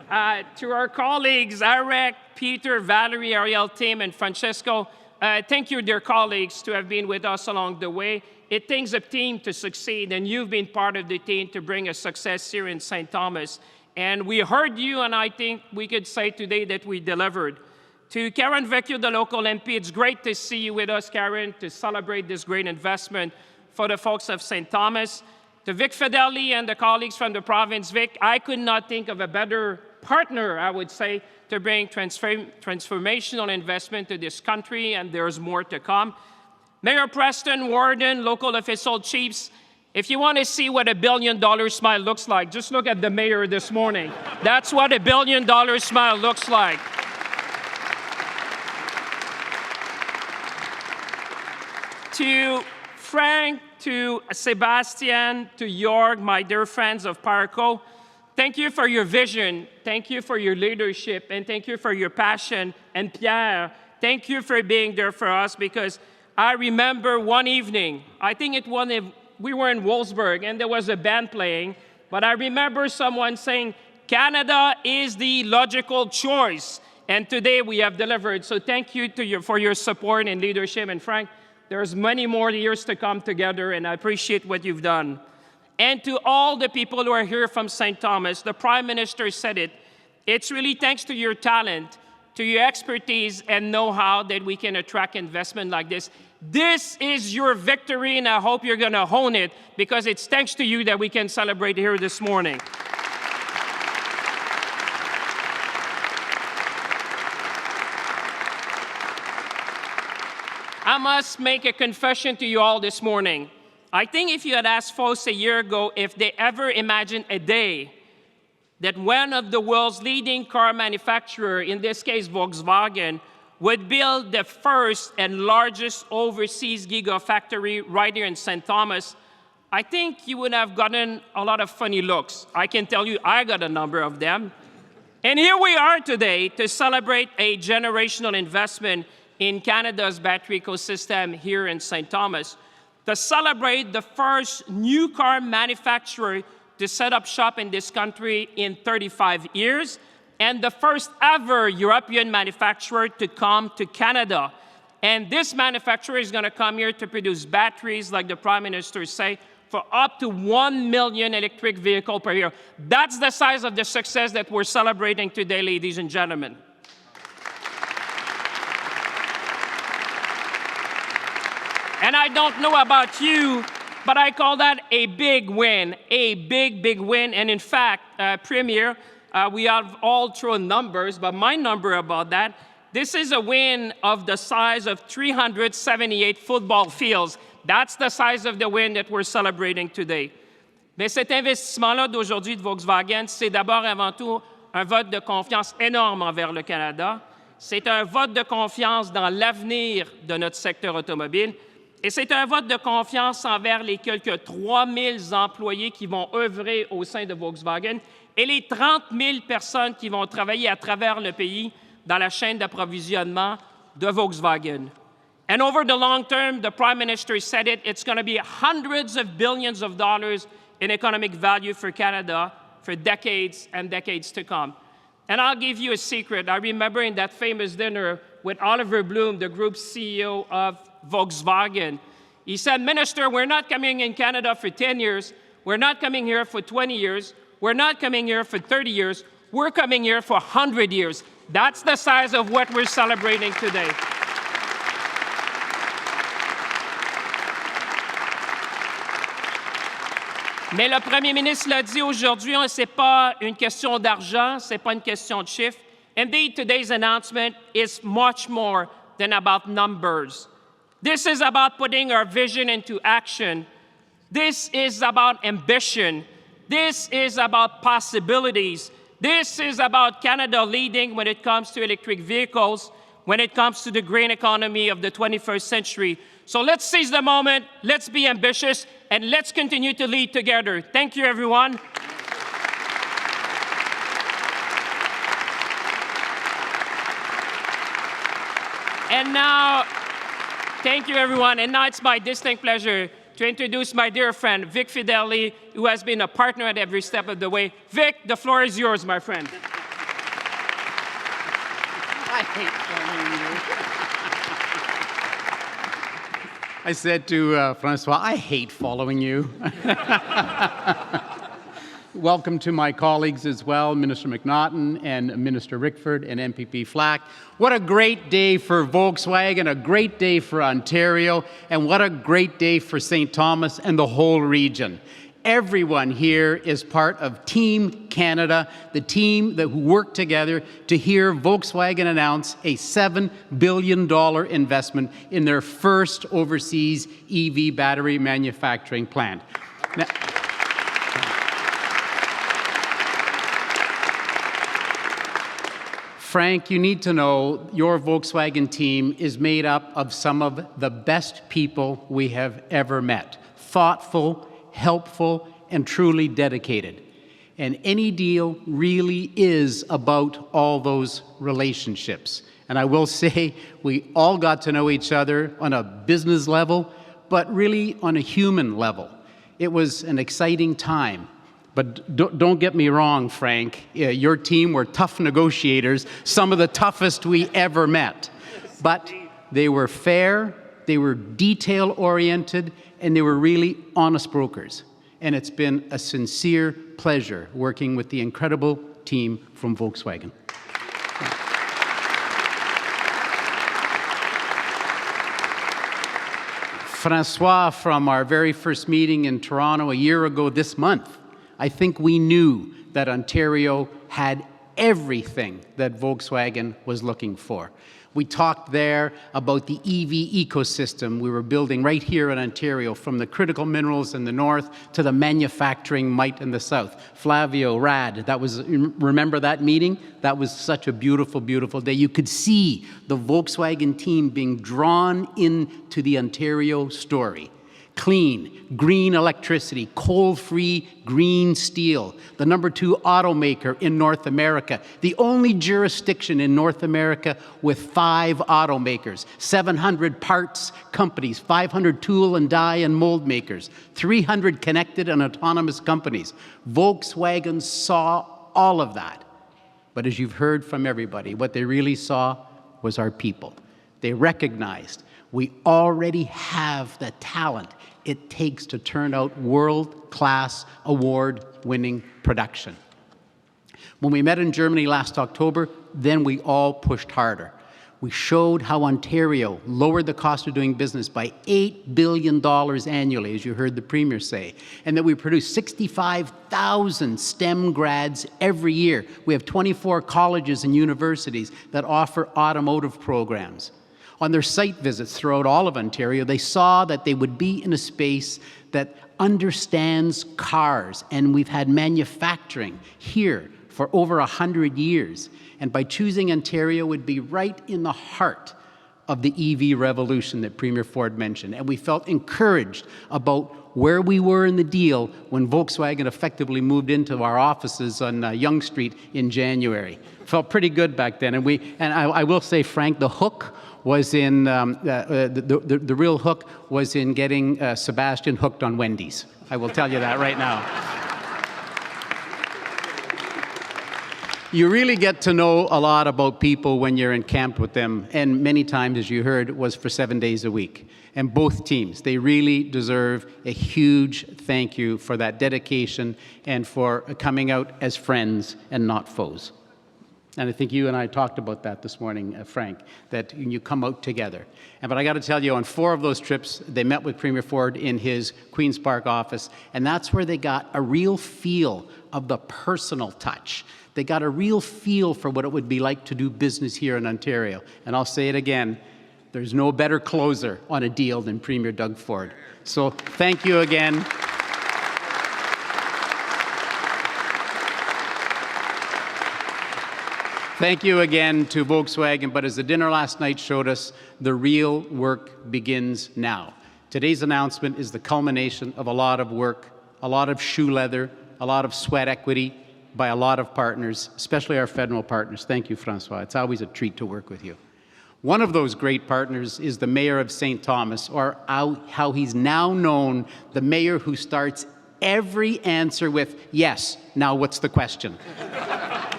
G: To our colleagues, Arek, Peter, Valerie, Ariel, Tim, and Francesco, thank you, dear colleagues, to have been with us along the way. It takes a team to succeed, and you've been part of the team to bring a success here in St. Thomas. And we heard you, and I think we could say today that we delivered. To Karen Vecchio, the local MP, it's great to see you with us, Karen, to celebrate this great investment for the folks of St. Thomas. To Vic Fedeli and the colleagues from the province, Vic, I could not think of a better partner, I would say, to bring transformational investment to this country, and there's more to come. Mayor Preston, Warden, local official chiefs, if you want to see what $1 billion smile looks like, just look at the mayor this morning. That's what $1 billion smile looks like. To Frank, to Sebastian, to Jorg, my dear friends of PowerCo, thank you for your vision, thank you for your leadership, and thank you for your passion. And Pierre, thank you for being there for us, because I remember one evening, I think we were in Wolfsburg and there was a band playing, but I remember someone saying, Canada is the logical choice. And today we have delivered. So thank you for your support and leadership. And Frank, there's many more years to come together, and I appreciate what you've done. And to all the people who are here from St. Thomas, the Prime Minister said it, it's really thanks to your talent, to your expertise and know-how that we can attract investment like this. This is your victory, and I hope you're going to hone it, because it's thanks to you that we can celebrate here this morning. I must make a confession to you all this morning. I think if you had asked folks a year ago if they ever imagined a day that one of the world's leading car manufacturers, in this case Volkswagen, would build the first and largest overseas gigafactory right here in St. Thomas, I think you would have gotten a lot of funny looks. I can tell you I got a number of them. And here we are today to celebrate a generational investment in Canada's battery ecosystem here in St. Thomas, to celebrate the first new car manufacturer to set up shop in this country in 35 years, and the first ever European manufacturer to come to Canada. And this manufacturer is going to come here to produce batteries, like the Prime Minister say, for up to 1 million electric vehicles per year. That's the size of the success that we're celebrating today, ladies and gentlemen. And I don't know about you, but I call that a big win, a big, big win. And in fact, Premier, we have all thrown numbers, but my number about that, this is a win of the size of 378 football fields. That's the size of the win that we're celebrating today. Mais cet investissement-là d'aujourd'hui de Volkswagen, c'est d'abord avant tout un vote de confiance énorme envers le Canada. C'est un vote de confiance dans l'avenir de notre secteur automobile. Et c'est un vote de confiance envers les quelques 3000 employés qui vont œuvrer au sein de Volkswagen et les 30 000 personnes qui vont travailler à travers le pays dans la chaîne d'approvisionnement de Volkswagen. And over the long term, the Prime Minister said it, it's going to be hundreds of billions of dollars in economic value for Canada for decades and decades to come. And I'll give you a secret. I remember in that famous dinner with Oliver Bloom, the group CEO of Volkswagen. He said, Minister, we're not coming in Canada for 10 years. We're not coming here for 20 years. We're not coming here for 30 years. We're coming here for 100 years. That's the size of what we're celebrating today. Mais le premier ministre l'a dit aujourd'hui, ce n'est pas une question d'argent, ce n'est pas une question de chiffres. Indeed, today's announcement is much more than about numbers. This is about putting our vision into action. This is about ambition. This is about possibilities. This is about Canada leading when it comes to electric vehicles, when it comes to the green economy of the 21st century. So let's seize the moment, let's be ambitious, and let's continue to lead together. Thank you, everyone. And now, thank you, everyone. And now it's my distinct pleasure to introduce my dear friend, Vic Fedeli, who has been a partner at every step of the way. Vic, the floor is yours, my friend.
H: I hate following you. I said to Francois, I hate following you. Welcome to my colleagues as well, Minister McNaughton and Minister Rickford and MPP Flack. What a great day for Volkswagen, a great day for Ontario, and what a great day for St. Thomas and the whole region. Everyone here is part of Team Canada, the team that worked together to hear Volkswagen announce a $7 billion investment in their first overseas EV battery manufacturing plant. Now, Frank, you need to know your Volkswagen team is made up of some of the best people we have ever met. Thoughtful, helpful, and truly dedicated. And any deal really is about all those relationships. And I will say we all got to know each other on a business level, but really on a human level. It was an exciting time. But don't get me wrong, Frank. Your team were tough negotiators, some of the toughest we ever met. But they were fair, they were detail-oriented, and they were really honest brokers. And it's been a sincere pleasure working with the incredible team from Volkswagen. François, from our very first meeting in Toronto a year ago this month, I think we knew that Ontario had everything that Volkswagen was looking for. We talked there about the EV ecosystem we were building right here in Ontario, from the critical minerals in the north to the manufacturing might in the south. Flavio, Rad, remember that meeting? That was such a beautiful, beautiful day. You could see the Volkswagen team being drawn into the Ontario story. Clean, green electricity, coal-free green steel, the #2 automaker in North America, the only jurisdiction in North America with 5 automakers, 700 parts companies, 500 tool and die and mold makers, 300 connected and autonomous companies. Volkswagen saw all of that. But as you've heard from everybody, what they really saw was our people. They recognized we already have the talent it takes to turn out world-class, award-winning production. When we met in Germany last October, then we all pushed harder. We showed how Ontario lowered the cost of doing business by $8 billion annually, as you heard the Premier say, and that we produce 65,000 STEM grads every year. We have 24 colleges and universities that offer automotive programs. On their site visits throughout all of Ontario, they saw that they would be in a space that understands cars, and we've had manufacturing here for over 100 years. And by choosing Ontario would be right in the heart of the EV revolution that Premier Ford mentioned. And we felt encouraged about where we were in the deal when Volkswagen effectively moved into our offices on Yonge Street in January. Felt pretty good back then. And I will say, Frank, the hook was in, the real hook was in getting Sebastian hooked on Wendy's. I will tell you that right now. You really get to know a lot about people when you're in camp with them, and many times, as you heard, it was for 7 days a week. And both teams, they really deserve a huge thank you for that dedication and for coming out as friends and not foes. And I think you and I talked about that this morning, Frank, that you come out together. But I got to tell you, on 4 of those trips, they met with Premier Ford in his Queen's Park office, and that's where they got a real feel of the personal touch. They got a real feel for what it would be like to do business here in Ontario. And I'll say it again, there's no better closer on a deal than Premier Doug Ford. So thank you again. Thank you again to Volkswagen, but as the dinner last night showed us, the real work begins now. Today's announcement is the culmination of a lot of work, a lot of shoe leather, a lot of sweat equity by a lot of partners, especially our federal partners. Thank you, François. It's always a treat to work with you. One of those great partners is the Mayor of St. Thomas, or how he's now known, the mayor who starts every answer with, yes, now what's the question?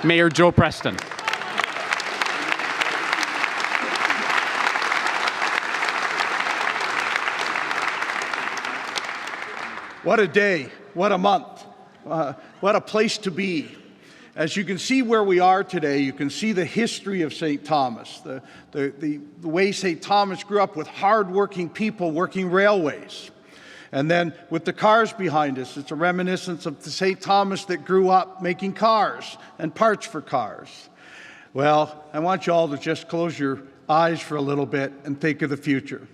H: Mayor Joe Preston.
I: What a day, what a month, what a place to be. As you can see where we are today, you can see the history of St. Thomas, the way St. Thomas grew up with hardworking people working railways. And then with the cars behind us, it's a reminiscence of the St. Thomas that grew up making cars and parts for cars. Well, I want you all to just close your eyes for a little bit and think of the future.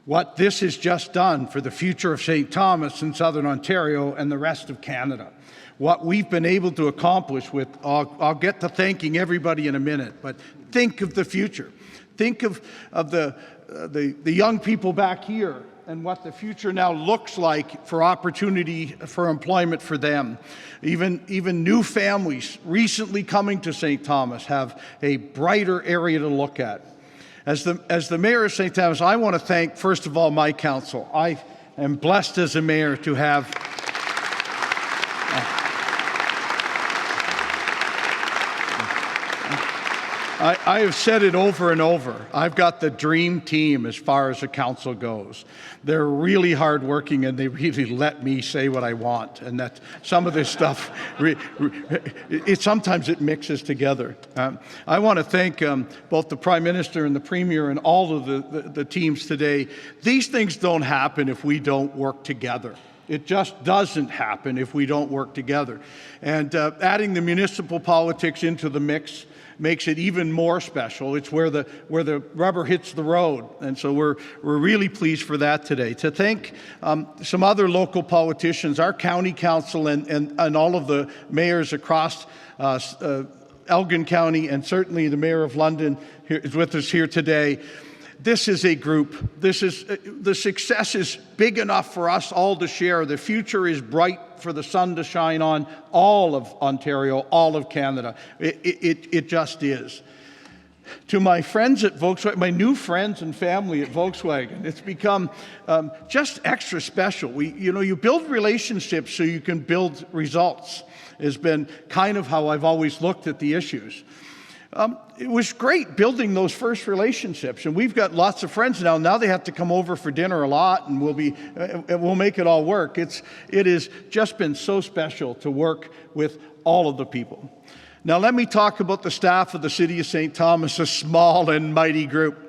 I: What this has just done for the future of St. Thomas in Southern Ontario and the rest of Canada. What we've been able to accomplish with, I'll get to thanking everybody in a minute, but think of the future. Think of the young people back here and what the future now looks like for opportunity for employment for them. Even new families recently coming to St. Thomas have a brighter area to look at. As the mayor of St. Thomas, I want to thank, first of all, my council. I am blessed as a mayor to have I have said it over and over. I've got the dream team as far as the council goes. They're really hardworking and they really let me say what I want. And that some of this stuff, sometimes it mixes together. I want to thank both the Prime Minister and the Premier and all of the teams today. These things don't happen if we don't work together. It just doesn't happen if we don't work together. And adding the municipal politics into the mix makes it even more special. It's where the rubber hits the road. And so we're really pleased for that today. To thank some other local politicians, our county council and all of the mayors across Elgin County, and certainly the Mayor of London is with us here today. This is a group. The success is big enough for us all to share. The future is bright for the sun to shine on all of Ontario, all of Canada. It just is. To my friends at Volkswagen, my new friends and family at Volkswagen, it's become just extra special. You build relationships so you can build results. Has been kind of how I've always looked at the issues. It was great building those first relationships, and we've got lots of friends now. Now they have to come over for dinner a lot, and we'll make it all work. It has just been so special to work with all of the people. Now let me talk about the staff of the City of St. Thomas, a small and mighty group.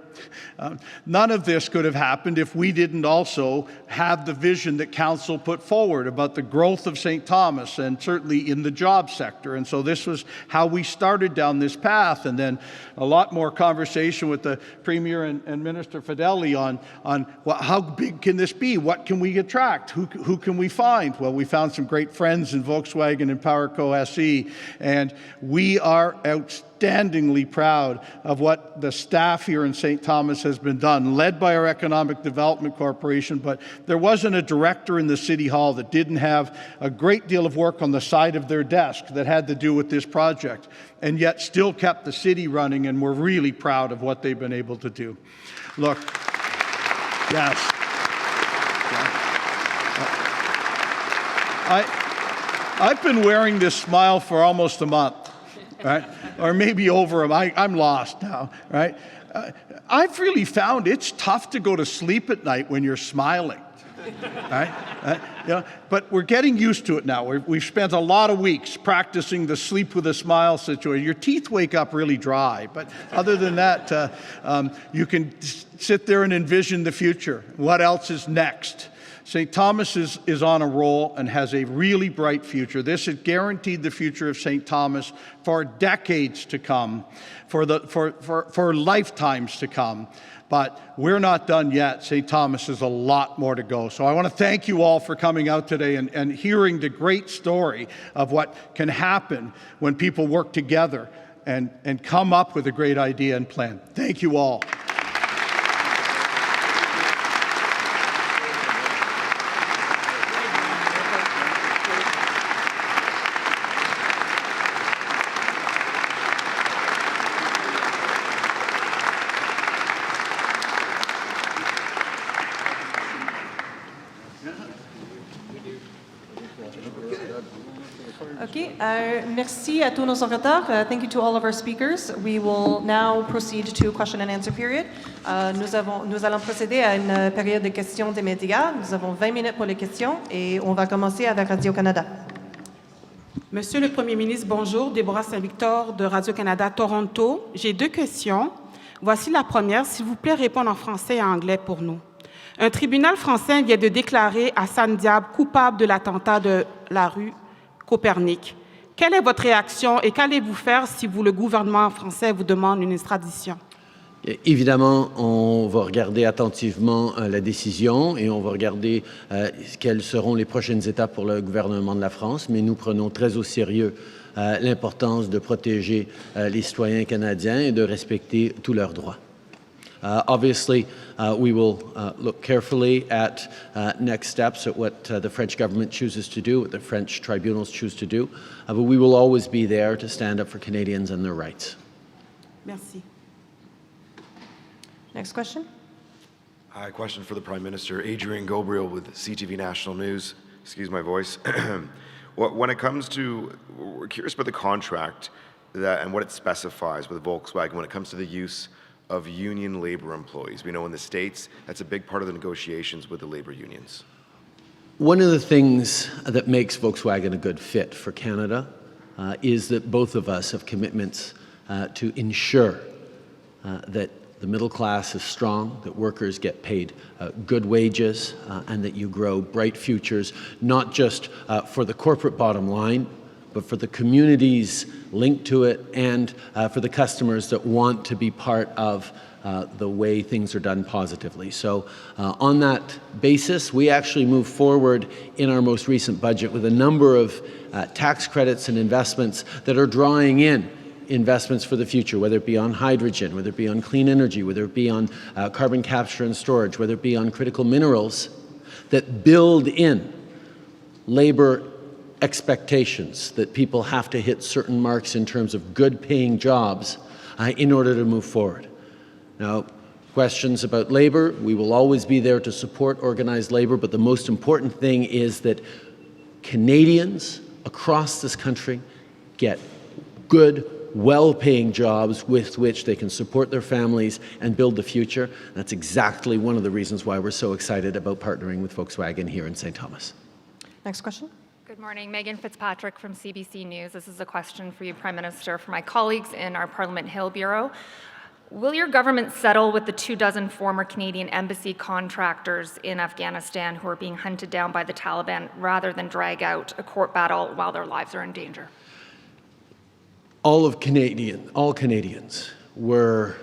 I: None of this could have happened if we didn't also have the vision that Council put forward about the growth of St. Thomas and certainly in the job sector. And so this was how we started down this path, and then a lot more conversation with the Premier and Minister Fedeli on how big can this be? What can we attract? Who can we find? Well, we found some great friends in Volkswagen and PowerCo SE, and we are outstandingly proud of what the staff here in St. Thomas has been done, led by our Economic Development Corporation, but there wasn't a director in the City Hall that didn't have a great deal of work on the side of their desk that had to do with this project, and yet still kept the city running, and we're really proud of what they've been able to do. Look, yes. I've been wearing this smile for almost a month. right? Or maybe over them. I'm lost now, right? I've really found it's tough to go to sleep at night when you're smiling, right? But we're getting used to it now. We've spent a lot of weeks practicing the sleep with a smile situation. Your teeth wake up really dry, but other than that, you can sit there and envision the future. What else is next? St. Thomas is on a roll and has a really bright future. This has guaranteed the future of St. Thomas for decades to come, for lifetimes to come. But we're not done yet. St. Thomas has a lot more to go. So I want to thank you all for coming out today and hearing the great story of what can happen when people work together and come up with a great idea and plan. Thank you all.
J: Okay, merci à tous nos orateurs. Thank you to all of our speakers. We will now proceed to question and answer period. Nous allons procéder à une période de questions des médias. Nous avons 20 minutes pour les questions et on va commencer avec Radio-Canada.
K: Monsieur le Premier ministre, bonjour. Déborah Saint-Victor de Radio-Canada Toronto. J'ai 2 questions. Voici la première. S'il vous plaît, répondre en français et en anglais pour nous. Un tribunal français vient de déclarer Hassan Diab coupable de l'attentat de la rue Copernic. Quelle est votre réaction et qu'allez-vous faire si le gouvernement français vous demande une extradition?
E: Évidemment, on va regarder attentivement la décision et on va regarder quelles seront les prochaines étapes pour le gouvernement de la France, mais nous prenons très au sérieux l'importance de protéger les citoyens canadiens et de respecter tous leurs droits. Obviously, we will look carefully at next steps, at what the French government chooses to do, what the French tribunals choose to do, but we will always be there to stand up for Canadians and their rights.
K: Merci.
J: Next question.
L: Hi, question for the Prime Minister. Adrian Gobriel with CTV National News. Excuse my voice. When it comes to, we're curious about the contract and what it specifies with Volkswagen when it comes to the use of union labor employees. We know in the States, that's a big part of the negotiations with the labor unions.
E: One of the things that makes Volkswagen a good fit for Canada is that both of us have commitments to ensure that the middle class is strong, that workers get paid good wages, and that you grow bright futures, not just for the corporate bottom line, but for the communities linked to it and for the customers that want to be part of the way things are done positively. So on that basis, we actually moved forward in our most recent budget with a number of tax credits and investments that are drawing in investments for the future, whether it be on hydrogen, whether it be on clean energy, whether it be on carbon capture and storage, whether it be on critical minerals, that build in labor expectations that people have to hit certain marks in terms of good paying jobs in order to move forward. Now, questions about labor, we will always be there to support organized labor, but the most important thing is that Canadians across this country get good, well-paying jobs with which they can support their families and build the future. That's exactly one of the reasons why we're so excited about partnering with Volkswagen here in St. Thomas.
J: Next question.
M: Good morning, Megan Fitzpatrick from CBC News. This is a question for you, Prime Minister, for my colleagues in our Parliament Hill Bureau. Will your government settle with the 24 former Canadian embassy contractors in Afghanistan who are being hunted down by the Taliban rather than drag out a court battle while their lives are in danger?
E: All Canadians were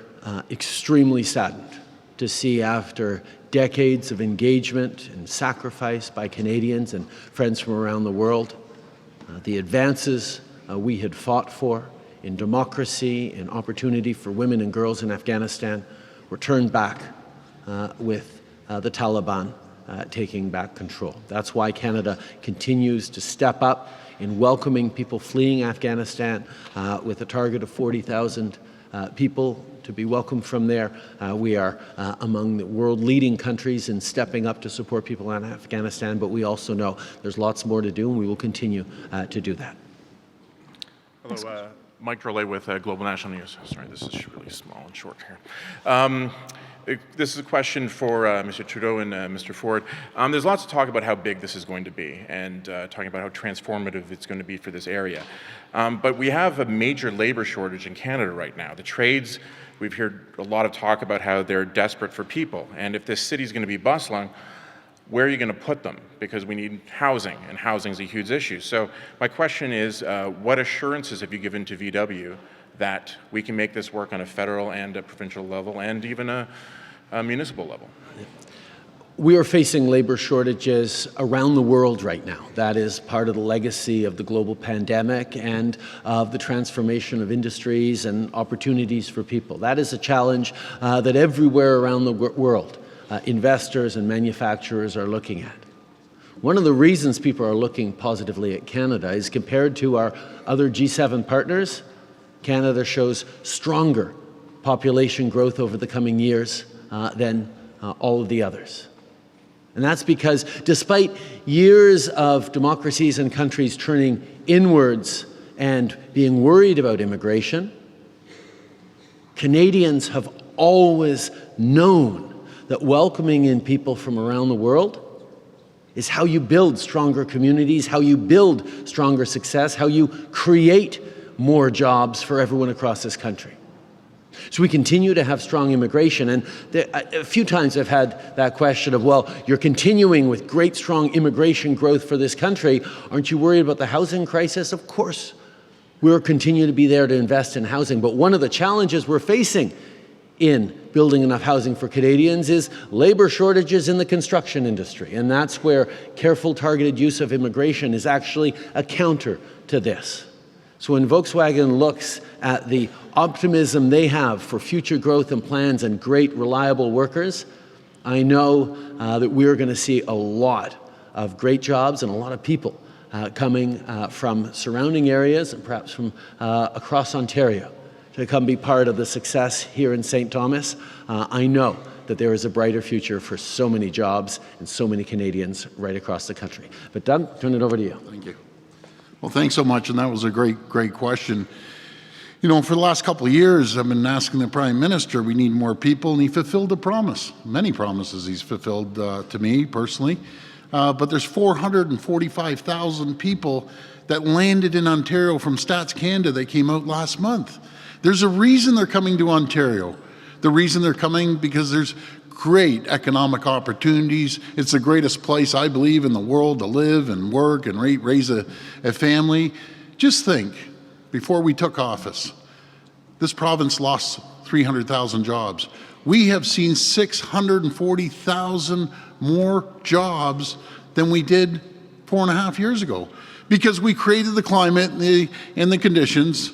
E: extremely saddened to see, after decades of engagement and sacrifice by Canadians and friends from around the world, the advances we had fought for in democracy and opportunity for women and girls in Afghanistan were turned back with the Taliban taking back control. That's why Canada continues to step up in welcoming people fleeing Afghanistan with a target of 40,000 people to be welcomed from there. We are among the world-leading countries in stepping up to support people in Afghanistan, but we also know there's lots more to do, and we will continue to do that.
N: Hello, Mike Drolet with Global National News. Sorry, this is really small and short here. This is a question for Mr. Trudeau and Mr. Ford. There's lots of talk about how big this is going to be and talking about how transformative it's going to be for this area. But we have a major labor shortage in Canada right now. The trades, we've heard a lot of talk about how they're desperate for people. And if this city is going to be bustling, where are you going to put them? Because we need housing, and housing is a huge issue. So my question is, what assurances have you given to VW that we can make this work on a federal and a provincial level and even a municipal level?
E: We are facing labor shortages around the world right now. That is part of the legacy of the global pandemic and of the transformation of industries and opportunities for people. That is a challenge that everywhere around the world, investors and manufacturers are looking at. One of the reasons people are looking positively at Canada is compared to our other G7 partners, Canada shows stronger population growth over the coming years than all of the others. And that's because despite years of democracies and countries turning inwards and being worried about immigration, Canadians have always known that welcoming in people from around the world is how you build stronger communities, how you build stronger success, how you create more jobs for everyone across this country. So we continue to have strong immigration, and a few times I've had that question of, well, you're continuing with great strong immigration growth for this country, aren't you worried about the housing crisis? Of course, we'll continue to be there to invest in housing, but one of the challenges we're facing in building enough housing for Canadians is labor shortages in the construction industry, and that's where careful targeted use of immigration is actually a counter to this. So when Volkswagen looks at the optimism they have for future growth and plans and great reliable workers, I know that we're going to see a lot of great jobs and a lot of people coming from surrounding areas and perhaps from across Ontario to come be part of the success here in St. Thomas. I know that there is a brighter future for so many jobs and so many Canadians right across the country. But Doug, turn it over to you.
F: Thank you. Well, thanks so much, and that was a great question. You know, for the last couple of years, I've been asking the Prime Minister, we need more people, and he fulfilled a promise. Many promises he's fulfilled to me personally. But there's 445,000 people that landed in Ontario from Stats Canada that came out last month. There's a reason they're coming to Ontario. The reason they're coming because there's great economic opportunities. It's the greatest place, I believe, in the world to live and work and raise a family. Just think, before we took office, this province lost 300,000 jobs. We have seen 640,000 more jobs than we did 4.5 years ago because we created the climate and the conditions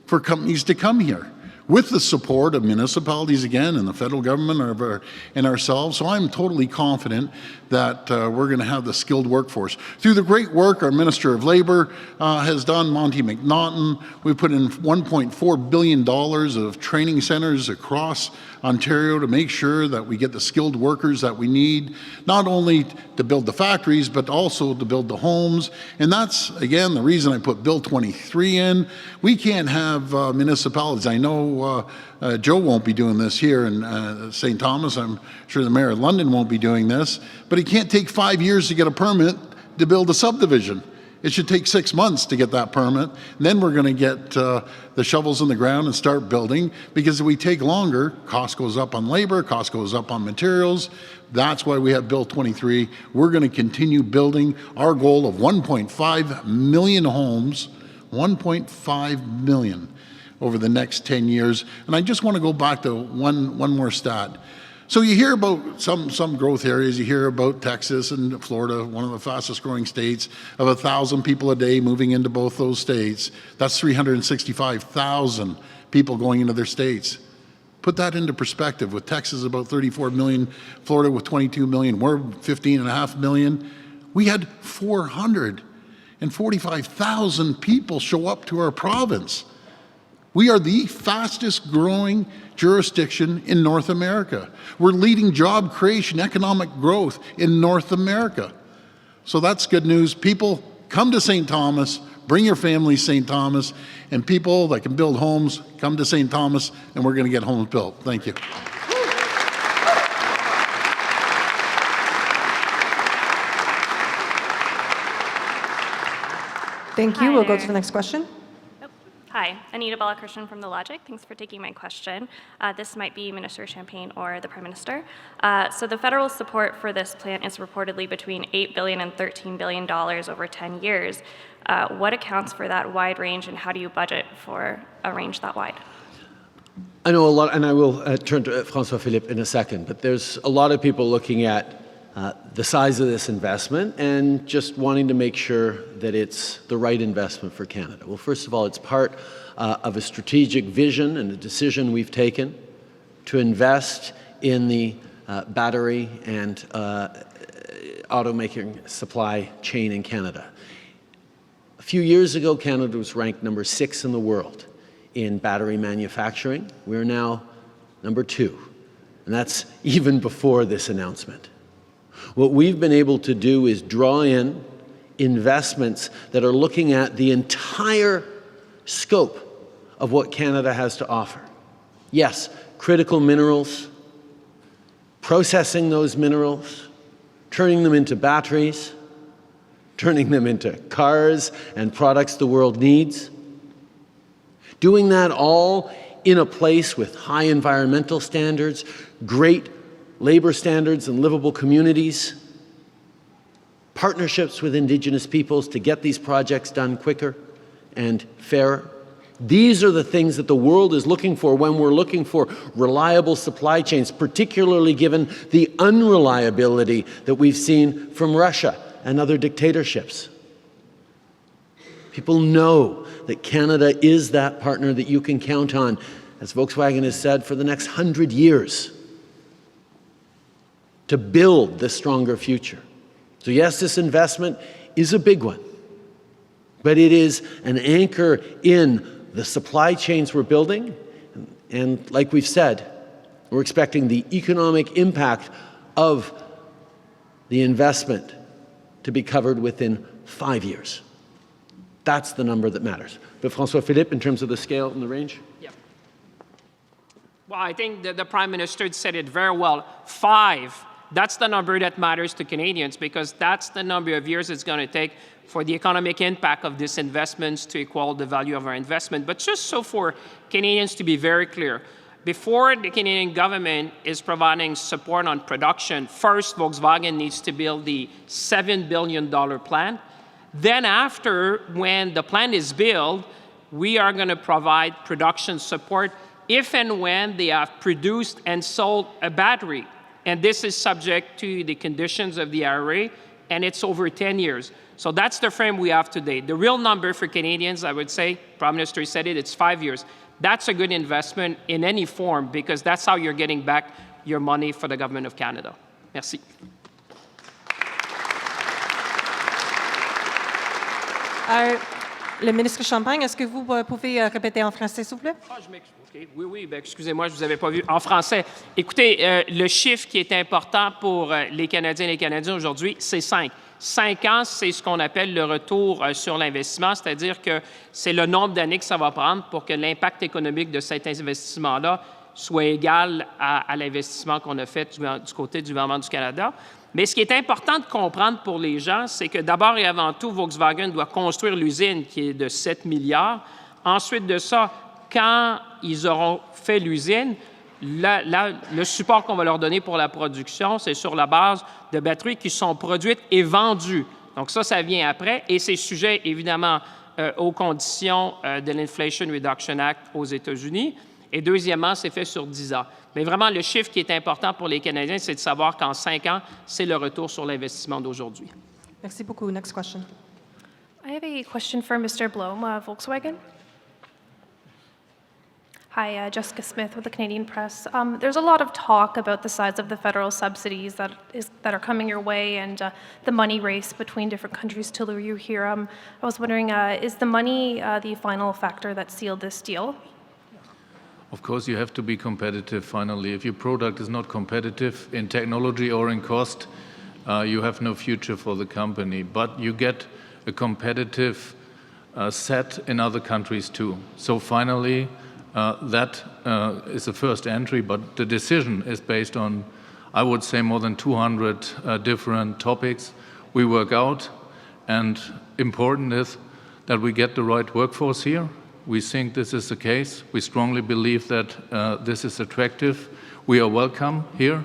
F: for companies to come here with the support of municipalities again and the federal government and ourselves. So I'm totally confident that we're going to have the skilled workforce. Through the great work our Minister of Labour has done, Monty McNaughton, we put in $1.4 billion of training centres across Ontario to make sure that we get the skilled workers that we need, not only to build the factories, but also to build the homes. And that's, again, the reason I put Bill 23 in. We can't have municipalities. I know Joe won't be doing this here in St. Thomas. I'm sure the Mayor of London won't be doing this. But it can't take 5 years to get a permit to build a subdivision. It should take 6 months to get that permit. And then we're going to get the shovels in the ground and start building, because if we take longer, cost goes up on labor, cost goes up on materials. That's why we have Bill 23. We're going to continue building our goal of 1.5 million homes, 1.5 million over the next 10 years. And I just want to go back to one more stat. So you hear about some growth areas. You hear about Texas and Florida, one of the fastest growing states, of 1,000 people a day moving into both those states. That's 365,000 people going into their states. Put that into perspective. With Texas about 34 million, Florida with 22 million, we're 15.5 million. We had 445,000 people show up to our province. We are the fastest growing jurisdiction in North America. We're leading job creation, economic growth in North America. So that's good news. People, come to St. Thomas, bring your family to St. Thomas, and people that can build homes, come to St. Thomas, and we're going to get homes built. Thank you.
J: Thank you. We'll go to the next question.
O: Hi, Anita Balakrishnan from The Logic. Thanks for taking my question. This might be Minister Champagne or the Prime Minister. So the federal support for this plant is reportedly between $8 billion and $13 billion over 10 years. What accounts for that wide range, and how do you budget for a range that wide?
E: I know a lot, and I will turn to François-Philippe in a second, but there's a lot of people looking at the size of this investment and just wanting to make sure that it's the right investment for Canada. Well, first of all, it's part of a strategic vision and a decision we've taken to invest in the battery and automaking supply chain in Canada. A few years ago, Canada was ranked number 6 in the world in battery manufacturing. We're now number 2, and that's even before this announcement. What we've been able to do is draw in investments that are looking at the entire scope of what Canada has to offer. Yes, critical minerals, processing those minerals, turning them into batteries, turning them into cars and products the world needs. Doing that all in a place with high environmental standards, great labor standards and livable communities, partnerships with Indigenous peoples to get these projects done quicker and fairer. These are the things that the world is looking for when we're looking for reliable supply chains, particularly given the unreliability that we've seen from Russia and other dictatorships. People know that Canada is that partner that you can count on, as Volkswagen has said, for the next 100 years. To build this stronger future. So yes, this investment is a big one, but it is an anchor in the supply chains we're building, and like we've said, we're expecting the economic impact of the investment to be covered within 5 years. That's the number that matters. But François-Philippe, in terms of the scale and the range?
G: Yeah. Well, I think that the Prime Minister said it very well. 5. That's the number that matters to Canadians, because that's the number of years it's going to take for the economic impact of these investments to equal the value of our investment. But just so for Canadians to be very clear, before the Canadian government is providing support on production, first Volkswagen needs to build the $7 billion plant. Then after, when the plant is built, we are going to provide production support if and when they have produced and sold a battery. And this is subject to the conditions of the IRA, and it's over 10 years. So that's the frame we have today. The real number for Canadians, I would say, Prime Minister said it, it's 5 years. That's a good investment in any form, because that's how you're getting back your money for the Government of Canada. Merci.
J: Le ministre Champagne, est-ce que vous pouvez répéter en français, s'il vous plaît?
G: Ah, je m'excuse. Okay. Oui, ben, excusez-moi, je ne vous avais pas vu. En français, écoutez, le chiffre qui est important pour les Canadiens et les Canadiens aujourd'hui, c'est 5. 5 ans, c'est ce qu'on appelle le retour sur l'investissement, c'est-à-dire que c'est le nombre d'années que ça va prendre pour que l'impact économique de cet investissement-là soit égal à l'investissement qu'on a fait du côté du gouvernement du Canada. Mais ce qui est important de comprendre pour les gens, c'est que d'abord et avant tout, Volkswagen doit construire l'usine qui est de 7 milliards. Ensuite de ça, quand ils auront fait l'usine, le support qu'on va leur donner pour la production, c'est sur la base de batteries qui sont produites et vendues. Donc ça vient après, et c'est sujet évidemment aux conditions de l'Inflation Reduction Act aux États-Unis. Et deuxièmement, c'est fait sur 10 ans. Mais vraiment, le chiffre qui est important pour les Canadiens, c'est de savoir qu'en 5 ans, c'est le retour sur l'investissement d'aujourd'hui.
J: Merci beaucoup. Next question.
O: I have a question for Mr. Blom, Volkswagen. Hi, Jessica Smith with the Canadian Press. There's a lot of talk about the size of the federal subsidies that are coming your way, and the money race between different countries to lure you here. I was wondering, is the money the final factor that sealed this deal?
D: Of course, you have to be competitive finally. If your product is not competitive in technology or in cost, you have no future for the company. But you get a competitive set in other countries too. So finally, that is the first entry, but the decision is based on, I would say, more than 200 different topics we work out. And important is that we get the right workforce here. We think this is the case. We strongly believe that this is attractive. We are welcome here.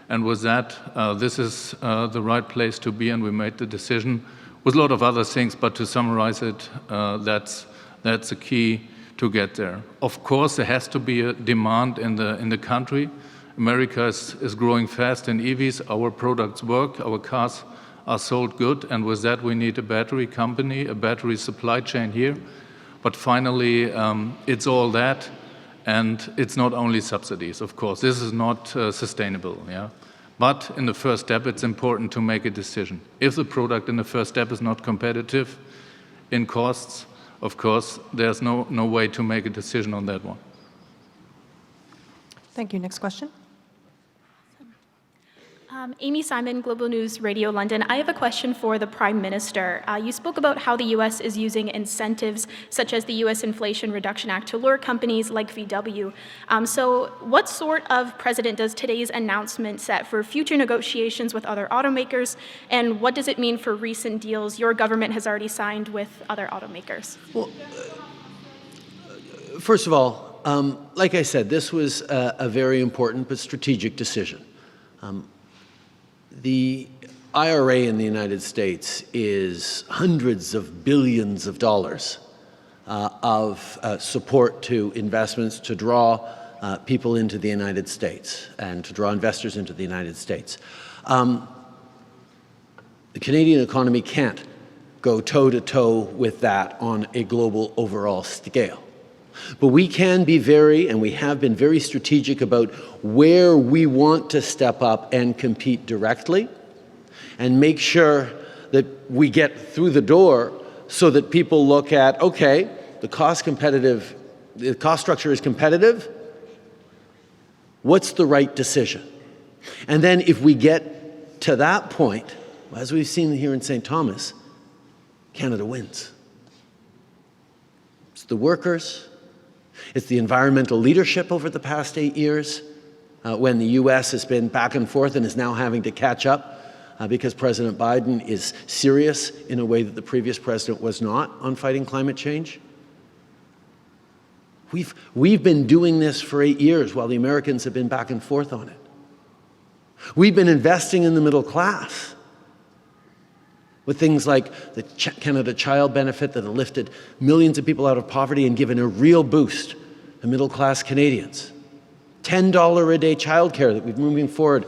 D: And with that, this is the right place to be, and we made the decision with a lot of other things, but to summarize it, that's the key to get there. Of course, there has to be a demand in the country. America is growing fast in EVs. Our products work. Our cars are sold good, and with that, we need a battery company, a battery supply chain here. But finally, it's all that, and it's not only subsidies, of course. This is not sustainable, yeah? But in the first step, it's important to make a decision. If the product in the first step is not competitive in costs, of course, there's no way to make a decision on that one.
J: Thank you. Next question.
P: Amy Simon, Global News Radio London. I have a question for the Prime Minister. You spoke about how the U.S. is using incentives such as the U.S. Inflation Reduction Act to lure companies like VW. So what sort of precedent does today's announcement set for future negotiations with other automakers, and what does it mean for recent deals your government has already signed with other automakers?
E: Well, first of all, like I said, this was a very important but strategic decision. The IRA in the United States is hundreds of billions of dollars of support to investments to draw people into the United States and to draw investors into the United States. The Canadian economy can't go toe-to-toe with that on a global overall scale. But we can be and we have been very strategic about where we want to step up and compete directly and make sure that we get through the door so that people look at, okay, the cost structure is competitive. What's the right decision? And then if we get to that point, as we've seen here in St. Thomas, Canada wins. It's the workers. It's the environmental leadership over the past 8 years when the U.S. has been back and forth and is now having to catch up because President Biden is serious in a way that the previous president was not on fighting climate change. We've been doing this for 8 years while the Americans have been back and forth on it. We've been investing in the middle class with things like the Canada Child Benefit that have lifted millions of people out of poverty and given a real boost to middle-class Canadians. $10 a day childcare that we've been moving forward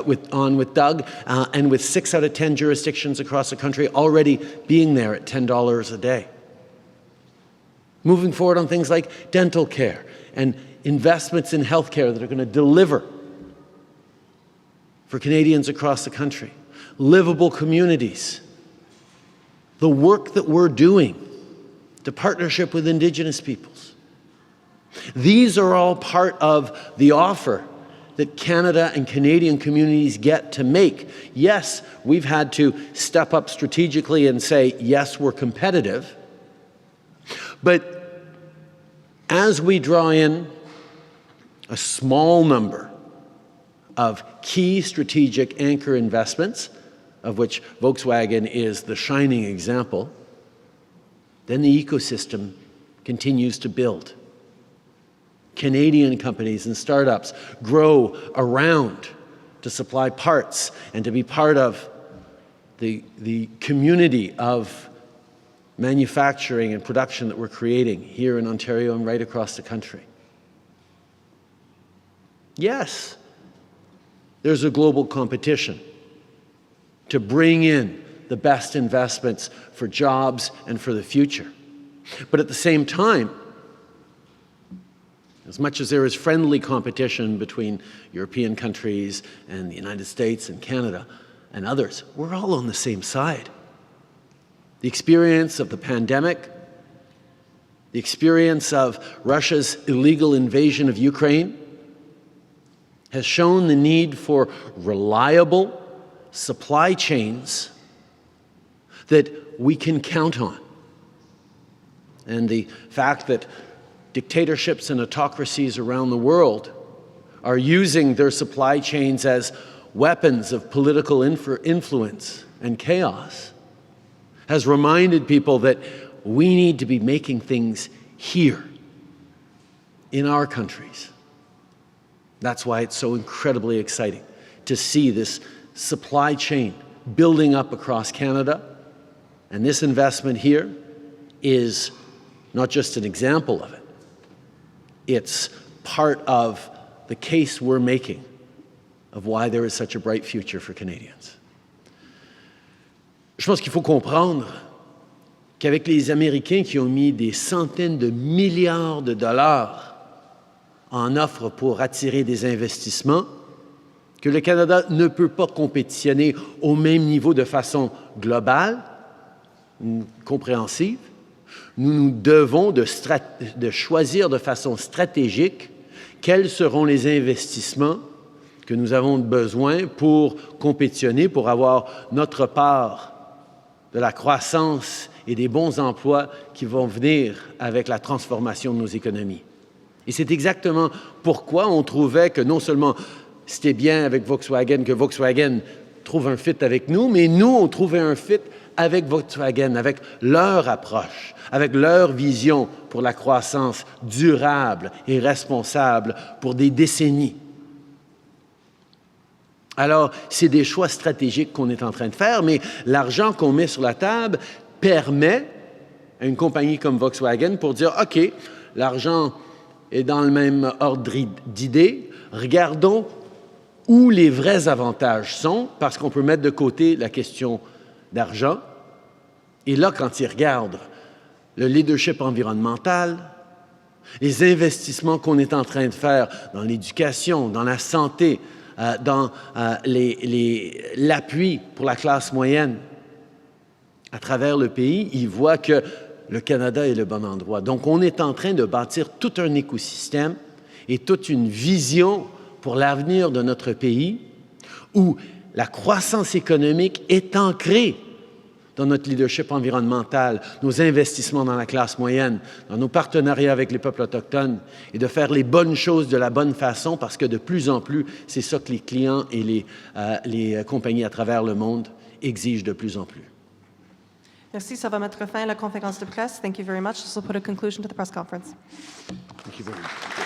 E: with Doug, and with 6 out of 10 jurisdictions across the country already being there at $10 a day. Moving forward on things like dental care and investments in healthcare that are going to deliver for Canadians across the country. Livable communities. The work that we're doing, the partnership with Indigenous peoples. These are all part of the offer that Canada and Canadian communities get to make. Yes, we've had to step up strategically and say, yes, we're competitive. But as we draw in a small number of key strategic anchor investments, of which Volkswagen is the shining example, then the ecosystem continues to build. Canadian companies and startups grow around to supply parts and to be part of the community of manufacturing and production that we're creating here in Ontario and right across the country. Yes, there's a global competition to bring in the best investments for jobs and for the future. But at the same time, as much as there is friendly competition between European countries and the United States and Canada and others, we're all on the same side. The experience of the pandemic, the experience of Russia's illegal invasion of Ukraine has shown the need for reliable supply chains that we can count on. and the fact that dictatorships and autocracies around the world are using their supply chains as weapons of political influence and chaos has reminded people that we need to be making things here in our countries. That's why it's so incredibly exciting to see this supply chain building up across Canada. And this investment here is not just an example of it. It's part of the case we're making of why there is such a bright future for Canadians. Je pense qu'il faut comprendre qu'avec les Américains qui ont mis des centaines de milliards de dollars en offre pour attirer des investissements, que le Canada ne peut pas compétitionner au même niveau de façon globale, compréhensive. Nous nous devons de choisir de façon stratégique quels seront les investissements que nous avons besoin pour compétitionner, pour avoir notre part de la croissance et des bons emplois qui vont venir avec la transformation de nos économies. Et c'est exactement pourquoi on trouvait que non seulement c'était bien avec Volkswagen, que Volkswagen trouve un fit avec nous, mais nous, on trouvait un fit avec Volkswagen, avec leur approche, avec leur vision pour la croissance durable et responsable pour des décennies. Alors, c'est des choix stratégiques qu'on est en train de faire, mais l'argent qu'on met sur la table permet à une compagnie comme Volkswagen pour dire, OK, l'argent est dans le même ordre d'idées, regardons où les vrais avantages sont, parce qu'on peut mettre de côté la question d'argent. Et là, quand ils regardent le leadership environnemental, les investissements qu'on est en train de faire dans l'éducation, dans la santé, dans l'appui pour la classe moyenne à travers le pays, ils voient que le Canada est le bon endroit. Donc, on est en train de bâtir tout un écosystème et toute une vision pour l'avenir de notre pays où la croissance économique est ancrée dans notre leadership environnemental, nos investissements dans la classe moyenne, dans nos partenariats avec les peuples autochtones et de faire les bonnes choses de la bonne façon parce que de plus en plus, c'est ça que les clients et les compagnies à travers le monde exigent de plus en plus.
J: Merci, ça va mettre fin à la conférence de presse. Thank you very much. This will put a conclusion to the press conference.
E: Thank you very much.